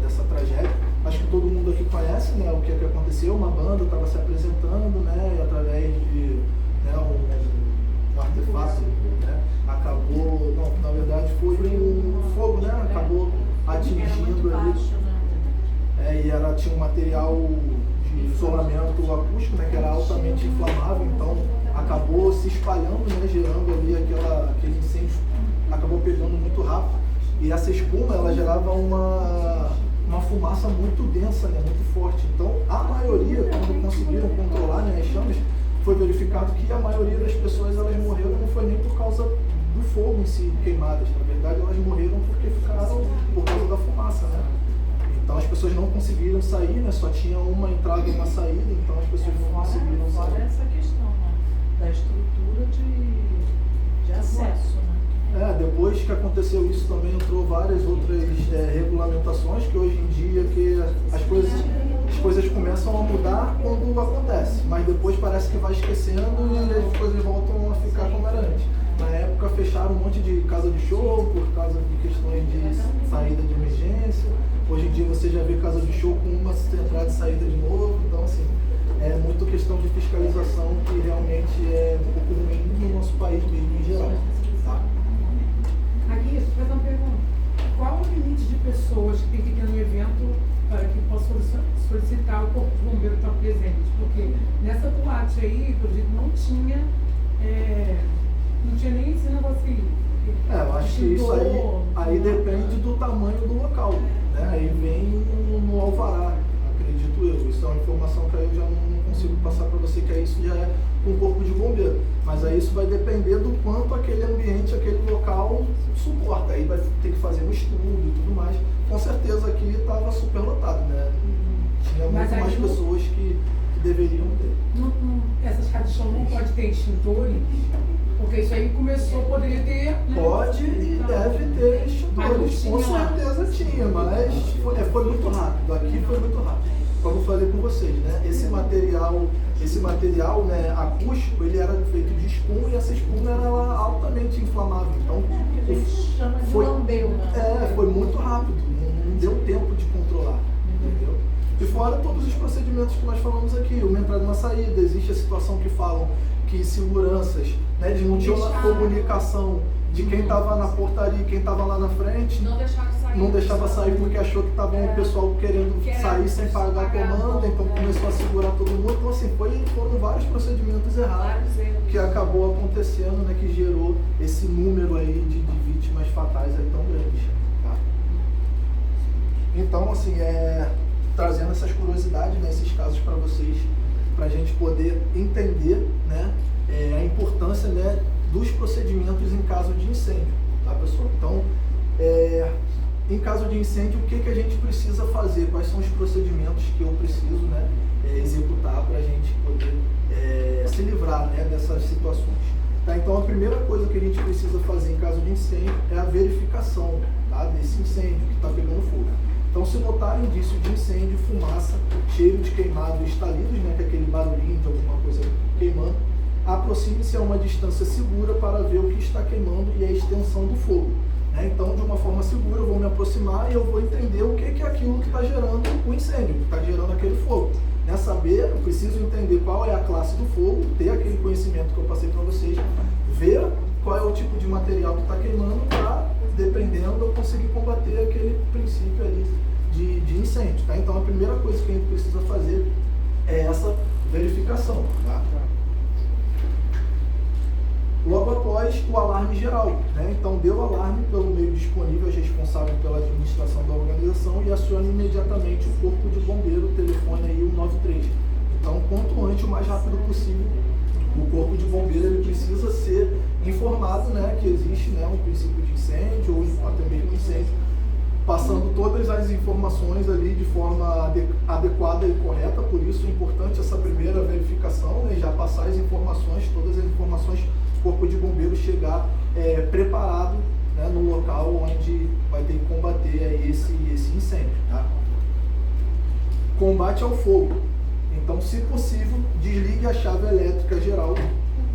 dessa tragédia. Acho que todo mundo aqui conhece, né, o que aconteceu. Uma banda estava se apresentando, né, e através de, né, um artefato, né, acabou, não, na verdade foi um fogo, né, acabou atingindo ali, e tinha um material de isolamento acústico, né, que era altamente inflamável, então acabou se espalhando, né, gerando ali aquele incêndio, acabou pegando muito rápido. E essa espuma, ela gerava uma fumaça muito densa, né, muito forte. Então, a maioria, quando conseguiram controlar, né, as chamas, foi verificado que a maioria das pessoas, elas morreram não foi nem por causa do fogo em si, queimadas. Na verdade, elas morreram porque ficaram por causa da fumaça, né. Então, as pessoas não conseguiram sair, né, só tinha uma entrada e uma saída, então as pessoas não conseguiram sair. Fora essa questão, né, da estrutura de acesso, né. Depois que aconteceu isso também entrou várias outras regulamentações, que hoje em dia que as coisas começam a mudar quando acontece, mas depois parece que vai esquecendo e as coisas voltam a ficar como era antes. Na época fecharam um monte de casa de show por causa de questões de saída de emergência. Hoje em dia você já vê casa de show com uma entrada e saída de novo, então assim, é muito questão de fiscalização que realmente é um pouco ruim no nosso país mesmo em geral. Tá? Aqui, vou fazer uma pergunta. Qual o limite de pessoas que tem que ter no evento para que possa solicitar o Corpo de Bombeiro estar presente, porque nessa boate aí, acredito, não tinha nem esse negócio aí. Eu acho que isso aí depende do tamanho do local, né? Aí vem no alvará, acredito eu. Isso é uma informação que aí eu já não consigo passar para você, que aí isso já é com o corpo de bombeiro. Mas aí isso vai depender do quanto aquele ambiente, aquele local suporta. Aí vai ter que fazer um estudo e tudo mais. Com certeza aqui estava superlotado, né? Tinha muito mais pessoas que deveriam ter. Essas casas de chão não pode ter extintores? Porque isso aí poderia ter. Né? Pode e deve ter extintores. Com certeza tinha, mas foi muito rápido. Aqui foi muito rápido. Como eu falei com vocês, né? Esse material, né, acústico, ele era feito de espuma e essa espuma era altamente inflamável. Então, Chama de lambeu, né? Foi muito rápido. Não deu tempo de controlar, entendeu? E fora todos os procedimentos que nós falamos aqui, uma entrada e uma saída, existe a situação que falam que seguranças, né, eles não tinham a comunicação de quem estava na portaria e quem estava lá na frente, não deixava sair porque achou que estava o pessoal querendo sair sem pagar a comanda, então começou a segurar todo mundo. Então assim, foram vários procedimentos errados que acabou acontecendo, né, que gerou esse número aí de vítimas fatais aí tão grande. Tá? Então assim, trazendo essas curiosidades, né, esses casos para vocês, para a gente poder entender, né, a importância, né, dos procedimentos em caso de incêndio, tá, pessoal? Então, em caso de incêndio, o que a gente precisa fazer? Quais são os procedimentos que eu preciso, né, executar para a gente poder se livrar, né, dessas situações? Tá? Então, a primeira coisa que a gente precisa fazer em caso de incêndio é a verificação, tá, desse incêndio que está pegando fogo. Então, se notar indício de incêndio, fumaça, cheiro de queimado, estalidos, né, que é aquele barulhinho de alguma coisa queimando, aproxime-se a uma distância segura para ver o que está queimando e a extensão do fogo. Né? Então, de uma forma segura, eu vou me aproximar e eu vou entender o que é aquilo que está gerando o incêndio, que está gerando aquele fogo. Né? Saber, eu preciso entender qual é a classe do fogo, ter aquele conhecimento que eu passei para vocês, ver qual é o tipo de material que está queimando para, dependendo, eu conseguir combater aquele princípio ali de incêndio. Tá? Então, a primeira coisa que a gente precisa fazer é essa verificação. Tá? Logo após, o alarme geral, né? Então, dê o alarme pelo meio disponível, responsável pela administração da organização, e acione imediatamente o corpo de bombeiro, o telefone aí 193. Então, quanto antes, o mais rápido possível, o corpo de bombeiro ele precisa ser informado, né, que existe, né, um princípio de incêndio ou até mesmo incêndio, passando todas as informações ali de forma adequada e correta. Por isso é importante essa primeira verificação, né, já passar as informações, todas as informações, corpo de bombeiro chegar preparado, né, no local onde vai ter que combater aí esse incêndio. Tá? Combate ao fogo. Então, se possível, desligue a chave elétrica geral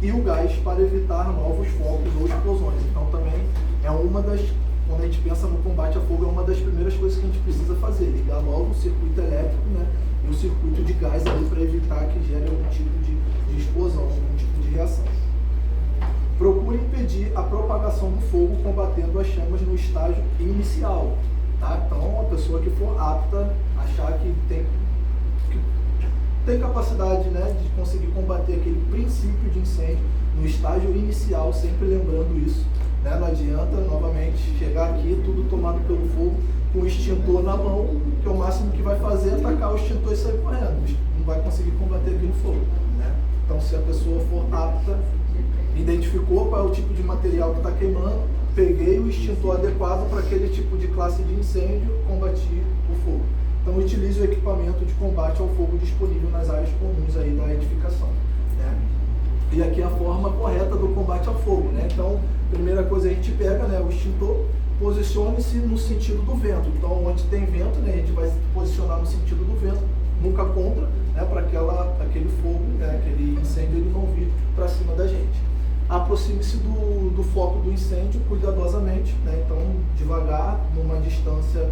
e o gás para evitar novos focos ou explosões. Então, também é uma das, quando a gente pensa no combate ao fogo, é uma das primeiras coisas que a gente precisa fazer, ligar logo o circuito elétrico, né, e o circuito de gás ali para evitar que gere algum tipo de explosão, algum tipo de reação. Procure impedir a propagação do fogo combatendo as chamas no estágio inicial. Tá? Então, a pessoa que for apta, achar que tem capacidade, né, de conseguir combater aquele princípio de incêndio no estágio inicial, sempre lembrando isso. Né? Não adianta, novamente, chegar aqui, tudo tomado pelo fogo, com o extintor na mão, que o máximo que vai fazer é atacar o extintor e sair correndo. Não vai conseguir combater aquele fogo. Né? Então, se a pessoa for apta, identificou qual é o tipo de material que está queimando, peguei o extintor adequado para aquele tipo de classe de incêndio, combati o fogo. Então, utilize o equipamento de combate ao fogo disponível nas áreas comuns aí da edificação. Né? E aqui é a forma correta do combate ao fogo. Né? Então, primeira coisa, a gente pega, né, o extintor, posicione-se no sentido do vento. Então, onde tem vento, né, a gente vai se posicionar no sentido do vento, nunca contra, né, para aquele fogo, né, aquele incêndio, ele não vir para cima da gente. Aproxime-se do foco do incêndio cuidadosamente, né? Então, devagar, numa distância,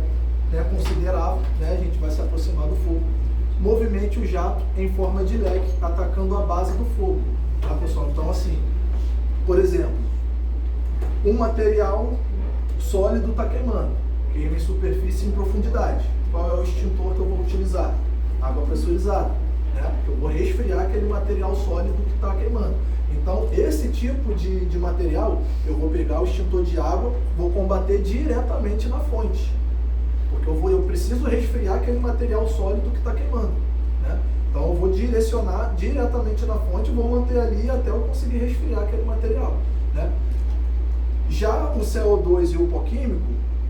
né, considerável, né, a gente vai se aproximar do fogo. Movimente o jato em forma de leque, atacando a base do fogo, tá, pessoal? Então, assim, por exemplo, um material sólido está queimando, queima em superfície e em profundidade. Qual é o extintor que eu vou utilizar? Água pressurizada, né? Eu vou resfriar aquele material sólido que está queimando. Então, esse tipo de material, eu vou pegar o extintor de água, vou combater diretamente na fonte. Porque eu preciso resfriar aquele material sólido que está queimando, né? Então, eu vou direcionar diretamente na fonte e vou manter ali até eu conseguir resfriar aquele material, né? Já o CO2 e o pó químico,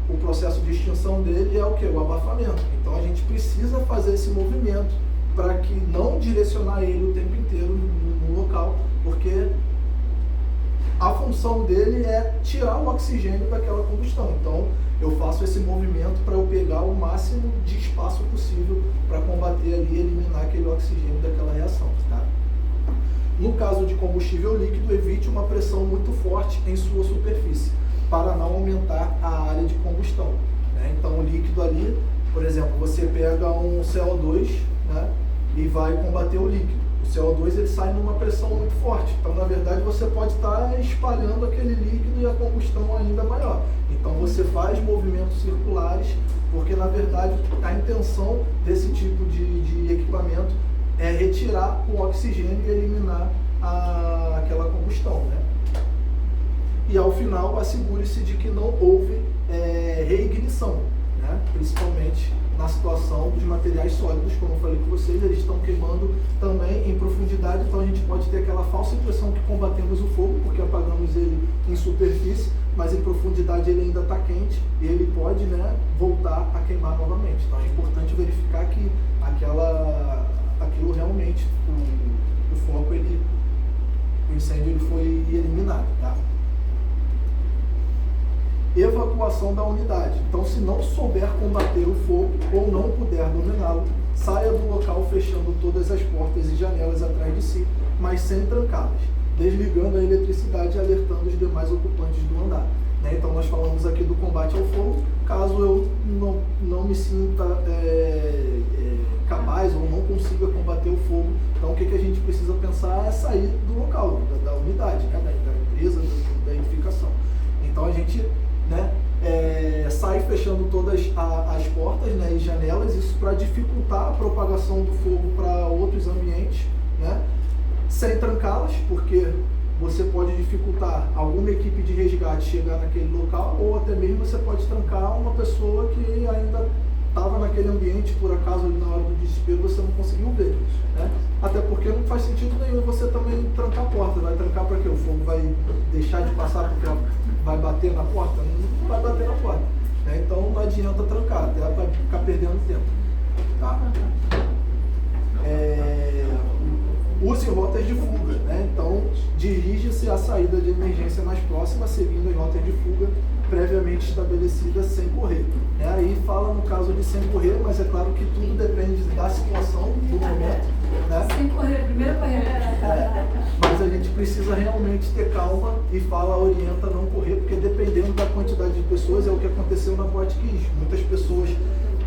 o processo de extinção dele é o que? O abafamento. Então, a gente precisa fazer esse movimento para que não direcionar ele o tempo inteiro no local, porque a função dele é tirar o oxigênio daquela combustão. Então, eu faço esse movimento para eu pegar o máximo de espaço possível para combater ali e eliminar aquele oxigênio daquela reação, tá? No caso de combustível líquido, evite uma pressão muito forte em sua superfície, para não aumentar a área de combustão, né? Então, o líquido ali, por exemplo, você pega um CO2, né, e vai combater o líquido. O CO2 ele sai numa pressão muito forte, então na verdade você pode estar espalhando aquele líquido e a combustão ainda maior. Então você faz movimentos circulares, porque na verdade a intenção desse tipo de equipamento é retirar o oxigênio e eliminar aquela combustão, né? E ao final assegure-se de que não houve reignição, né? Principalmente na situação de materiais sólidos, como eu falei com vocês, eles estão queimando também em profundidade, então a gente pode ter aquela falsa impressão que combatemos o fogo, porque apagamos ele em superfície, mas em profundidade ele ainda está quente e ele pode, né, voltar a queimar novamente. Então é importante verificar que aquilo realmente, o foco, o incêndio ele foi eliminado, tá? Evacuação da unidade. Então, se não souber combater o fogo ou não puder dominá-lo, saia do local fechando todas as portas e janelas atrás de si, mas sem trancá-las, desligando a eletricidade e alertando os demais ocupantes do andar, né? Então, nós falamos aqui do combate ao fogo. Caso eu não me sinta capaz ou não consiga combater o fogo, então o que a gente precisa pensar é sair do local, da unidade, né? da empresa, da edificação. Então, a gente, né, sai fechando todas as portas, né, e janelas, isso para dificultar a propagação do fogo para outros ambientes, né, sem trancá-las, porque você pode dificultar alguma equipe de resgate chegar naquele local, ou até mesmo você pode trancar uma pessoa que ainda estava naquele ambiente, por acaso ali na hora do desespero você não conseguiu ver, né? Até porque não faz sentido nenhum você também trancar a porta. Vai trancar para quê? O fogo vai deixar de passar porque vai bater na porta? Não vai bater na porta, né? Então não adianta trancar, até vai ficar perdendo tempo, tá? Use rotas de fuga, né? Então dirige-se à saída de emergência mais próxima, seguindo as rotas de fuga previamente estabelecidas sem correr, né? Aí fala no caso de sem correr, mas é claro que tudo depende da situação, do momento, né? Sem correr, primeiro correr. Mas a gente precisa realmente ter calma e orienta a não correr, porque dependendo da quantidade de pessoas, é o que aconteceu na Botkiss. Muitas pessoas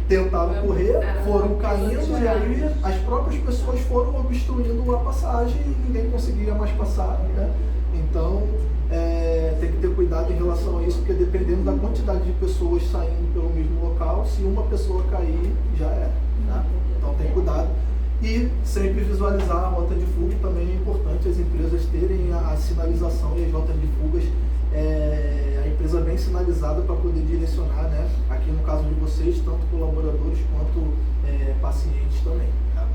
tentaram correr, foram caindo e aí as próprias pessoas foram obstruindo a passagem e ninguém conseguia mais passar, né? Então, tem que ter cuidado em relação a isso, porque dependendo da quantidade de pessoas saindo pelo mesmo local, se uma pessoa cair, já era, tá? Então tem cuidado. E sempre visualizar a rota de fuga, também é importante as empresas terem a sinalização e as rotas de fugas, a empresa bem sinalizada para poder direcionar, né? Aqui no caso de vocês, tanto colaboradores quanto pacientes também, tá?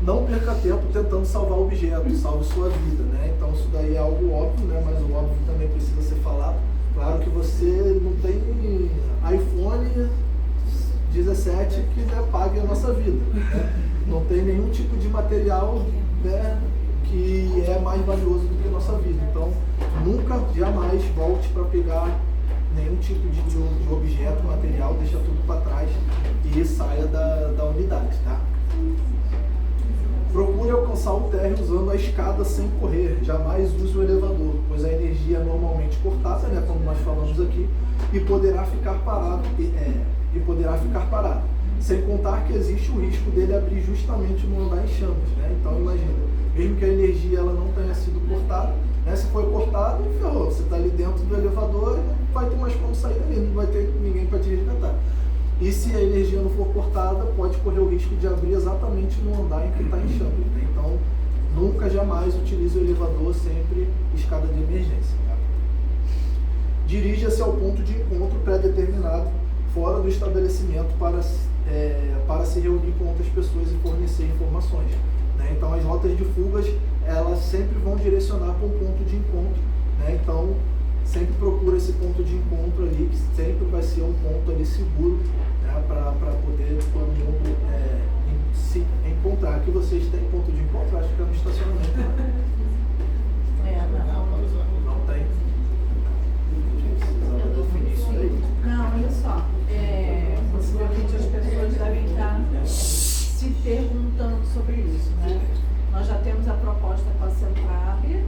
Não perca tempo tentando salvar o objeto, salve sua vida, né? Então isso daí é algo óbvio, né? Mas o óbvio também precisa ser falado. Claro que você não tem iPhone 17 que, né, pague a nossa vida, né? Não tem nenhum tipo de material, né, que é mais valioso do que a nossa vida. Então nunca, jamais volte para pegar nenhum tipo de objeto, material, deixa tudo para trás e saia da unidade, tá? Procure alcançar o térreo usando a escada sem correr, jamais use o elevador, pois a energia é normalmente cortada, né, como nós falamos aqui, e poderá ficar parado, sem contar que existe o risco dele abrir justamente no andar em chamas, né? Então imagina, mesmo que a energia ela não tenha sido cortada, né, se foi cortado, ferrou, você está ali dentro do elevador e não vai ter mais como sair dali, não vai ter ninguém para te resgatar. E se a energia não for cortada, pode correr o risco de abrir exatamente no andar em que está em chamas, né? Então, nunca, jamais utilize o elevador, sempre escada de emergência. Tá? Dirija-se ao ponto de encontro pré-determinado fora do estabelecimento para se reunir com outras pessoas e fornecer informações. Né? Então, as rotas de fugas, elas sempre vão direcionar para um ponto de encontro. Né? Então, sempre procura esse ponto de encontro ali, que sempre vai ser um ponto ali seguro, né? Para poder todo mundo se encontrar. Aqui vocês têm ponto de encontro? Acho que é no estacionamento. Né? Não tem. Precisava definir isso aí. Não, olha só. Possivelmente as pessoas devem estar se perguntando sobre isso, né? Nós já temos a proposta com a Centrabia,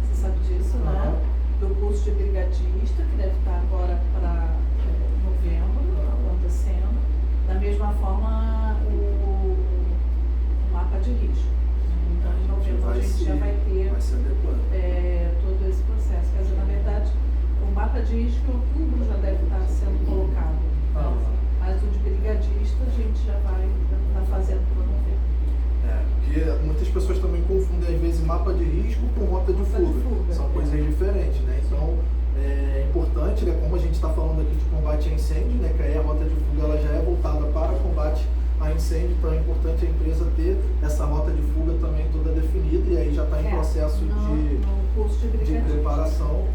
você sabe disso, né? Do curso de brigadista, que deve estar agora para novembro, acontecendo. Da mesma forma, o mapa de risco. Então, em novembro a gente já vai ter todo esse processo. Quer dizer, na verdade, o mapa de risco em outubro já deve estar sendo colocado. Mas o de brigadista a gente já vai estar fazendo para novembro. Porque muitas pessoas também confundem às vezes mapa de risco com rota de fuga. São coisas diferentes, né? Então é importante, né? Como a gente está falando aqui de combate a incêndio, né? Que aí a rota de fuga ela já é voltada para combate a incêndio, então é importante a empresa ter essa rota de fuga também toda definida e aí já está em processo de preparação.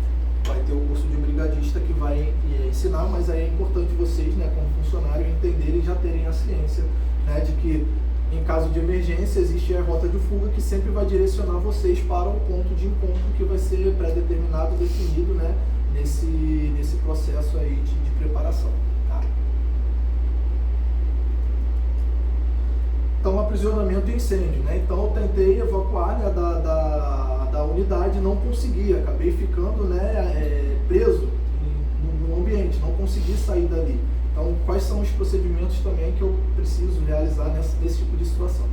Vai ter o curso de brigadista que vai ensinar, mas aí é importante vocês, né, como funcionário, entenderem e já terem a ciência, né, de que em caso de emergência existe a rota de fuga que sempre vai direcionar vocês para o ponto de encontro que vai ser pré-determinado, definido, né, nesse processo aí de preparação. Tá? Então, aprisionamento e incêndio, né? Então eu tentei evacuar, né, da unidade, não consegui, acabei ficando, né, preso no ambiente, não consegui sair dali. Então, quais são os procedimentos também que eu preciso realizar nesse tipo de situação?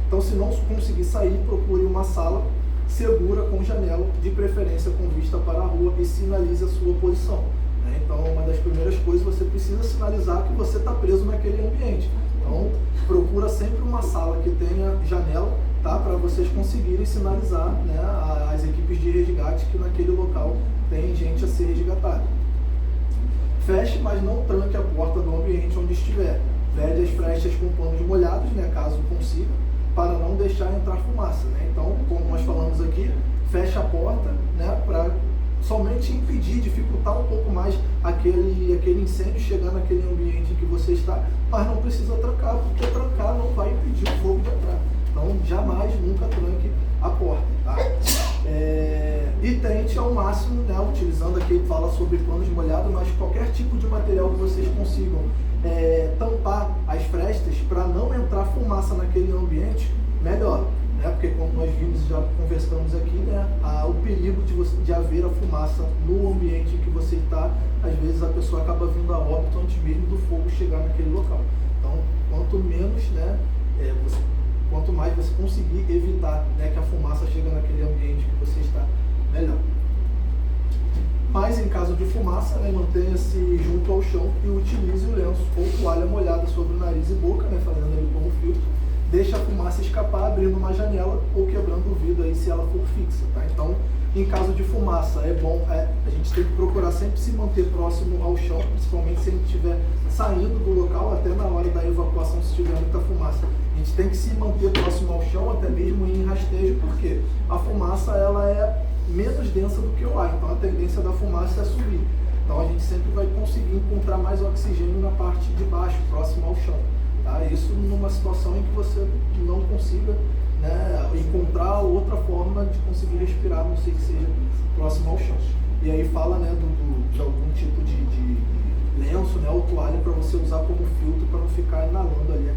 Então, se não conseguir sair, procure uma sala segura com janela, de preferência com vista para a rua, e sinalize a sua posição. Né? Então, uma das primeiras coisas, você precisa sinalizar que você está preso naquele ambiente. Então, procura sempre uma sala que tenha janela, tá? Para vocês conseguirem sinalizar, né, as equipes de resgate que naquele local tem gente a ser resgatada. Feche, mas não tranque a porta do ambiente onde estiver. Vede as frestas com panos molhados, né, caso consiga, para não deixar entrar fumaça. Né? Então, como nós falamos aqui, feche a porta, né, para somente impedir, dificultar um pouco mais aquele incêndio chegar naquele ambiente em que você está, mas não precisa trancar, porque trancar não vai impedir o fogo de entrar. Então, jamais, nunca tranque a porta. Tá? E tente ao máximo, né, utilizando aqui, fala sobre panos molhados, mas qualquer tipo de material que vocês consigam tampar as frestas para não entrar fumaça naquele ambiente, melhor. Né? Porque como nós vimos e já conversamos aqui, né, o perigo de haver a fumaça no ambiente em que você está, às vezes a pessoa acaba vindo a óbito antes mesmo do fogo chegar naquele local. Então, quanto menos, né, quanto mais você conseguir evitar, né, que a fumaça chegue naquele ambiente que você está, melhor. Mas em caso de fumaça, né, mantenha-se junto ao chão e utilize o lenço ou toalha molhada sobre o nariz e boca, né, fazendo ele como filtro. Deixa a fumaça escapar abrindo uma janela ou quebrando o vidro aí se ela for fixa. Tá? Então, em caso de fumaça, é bom, a gente tem que procurar sempre se manter próximo ao chão, principalmente se a gente estiver saindo do local, até na hora da evacuação, se tiver muita fumaça. A gente tem que se manter próximo ao chão, até mesmo em rastejo, porque a fumaça ela é menos densa do que o ar, então a tendência da fumaça é subir. Então a gente sempre vai conseguir encontrar mais oxigênio na parte de baixo, próximo ao chão. Tá? Isso numa situação em que você não consiga, né, encontrar outra forma de conseguir respirar, a não ser que seja próximo ao chão. E aí fala, né, de algum tipo de lenço, né, ou toalha para você usar como filtro para não ficar inalando ali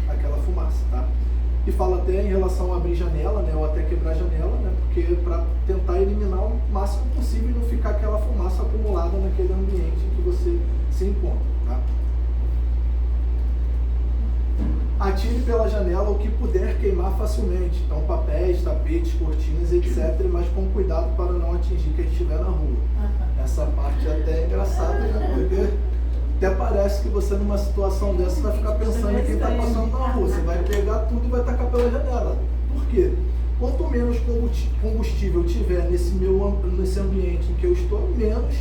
aquela fumaça. Tá? E fala até em relação a abrir janela, né, ou até quebrar janela, né, porque para tentar eliminar o máximo possível e não ficar aquela fumaça acumulada naquele ambiente em que você se encontra. Tá? Atire pela janela o que puder queimar facilmente, então papéis, tapetes, cortinas, etc., mas com cuidado para não atingir quem estiver na rua. Essa parte até é engraçada, né? Porque Até parece que você numa situação dessa vai ficar pensando em quem está passando na rua. Você vai pegar tudo e vai tacar pela janela. Por quê? Quanto menos combustível tiver nesse ambiente em que eu estou, menos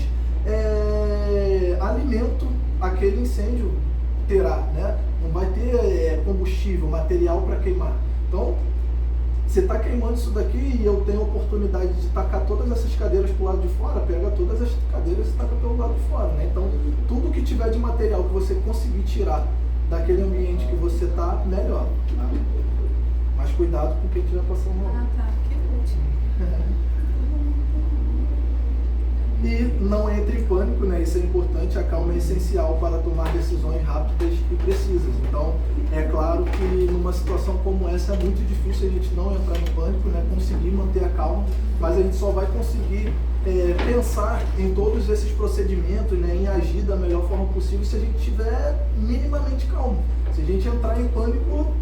alimento aquele incêndio terá, né? Não vai ter combustível, material para queimar. Então, você está queimando isso daqui e eu tenho a oportunidade de tacar todas essas cadeiras para o lado de fora, pega todas as cadeiras e taca pelo lado de fora, né? Então, tudo que tiver de material que você conseguir tirar daquele ambiente que você está, melhor. Tá? Mas cuidado com quem estiver passando mal. Ah, tá. Que último. E não entre em pânico, né? Isso é importante, a calma é essencial para tomar decisões rápidas e precisas. Então, é claro que numa situação como essa é muito difícil a gente não entrar em pânico, né? Conseguir manter a calma, mas a gente só vai conseguir pensar em todos esses procedimentos, né? Em agir da melhor forma possível se a gente estiver minimamente calmo. Se a gente entrar em pânico,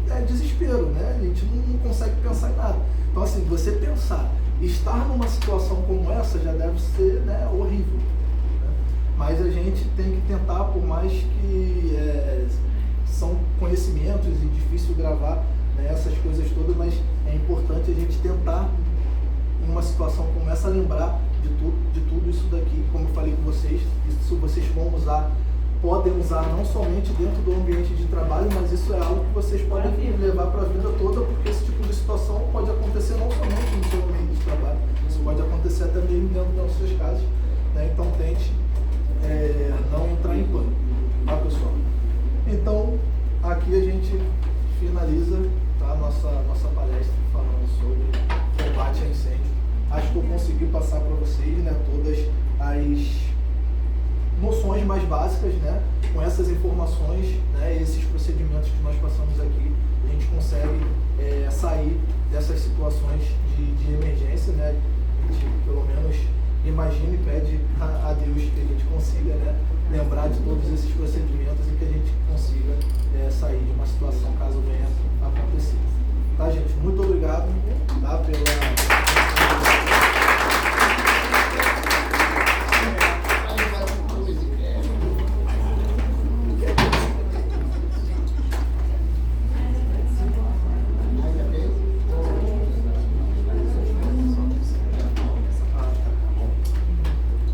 é desespero, né? A gente não consegue pensar em nada. Então, assim, você pensar, estar numa situação como essa já deve ser, né, horrível. Né? Mas a gente tem que tentar, por mais que são conhecimentos e difícil gravar, né, essas coisas todas, mas é importante a gente tentar, em uma situação como essa, lembrar de tudo isso daqui, como eu falei com vocês, isso vocês vão usar, podem usar não somente dentro do ambiente de trabalho, mas isso é algo que vocês podem levar para a vida toda, porque esse tipo de situação pode acontecer não somente no seu ambiente de trabalho, isso pode acontecer até mesmo dentro das suas casas, né? Então tente não entrar em pânico, tá, pessoal? Então, aqui a gente finaliza, tá, nossa palestra falando sobre combate a incêndio. Acho que eu consegui passar para vocês, né, todas as noções mais básicas, né? Com essas informações, né, esses procedimentos que nós passamos aqui, a gente consegue sair dessas situações de emergência, né? A gente, pelo menos, imagina e pede a Deus que a gente consiga, né, lembrar de todos esses procedimentos e que a gente consiga sair de uma situação caso venha acontecer. Tá, gente? Muito obrigado, tá, pela...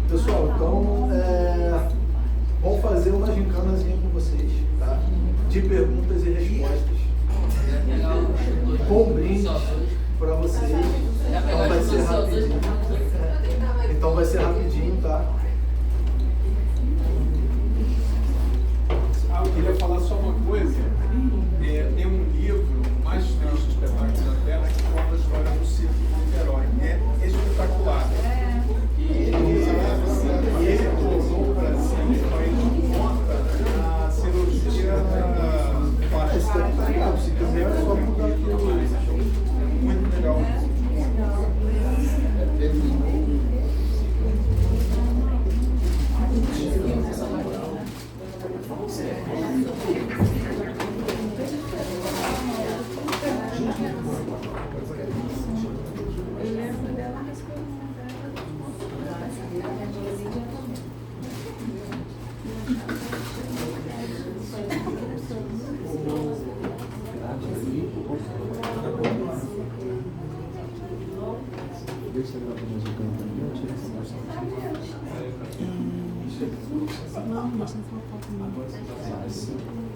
Pessoal, então vamos fazer uma gincanazinha com vocês, tá? De perguntas e respostas, com brinde para vocês. Então vai ser rapidinho. Então vai ser rapidinho, tá? Eu queria falar só uma coisa. Tem um livro, O Mais Triste Espetáculo da Terra, que conta a história do circo de Niterói. É espetacular. E ele tornou o Brasil um país de ponta na cirurgia plástica. Se quiser, é só mudar aqui o... Muito legal. Não, deixa eu falar com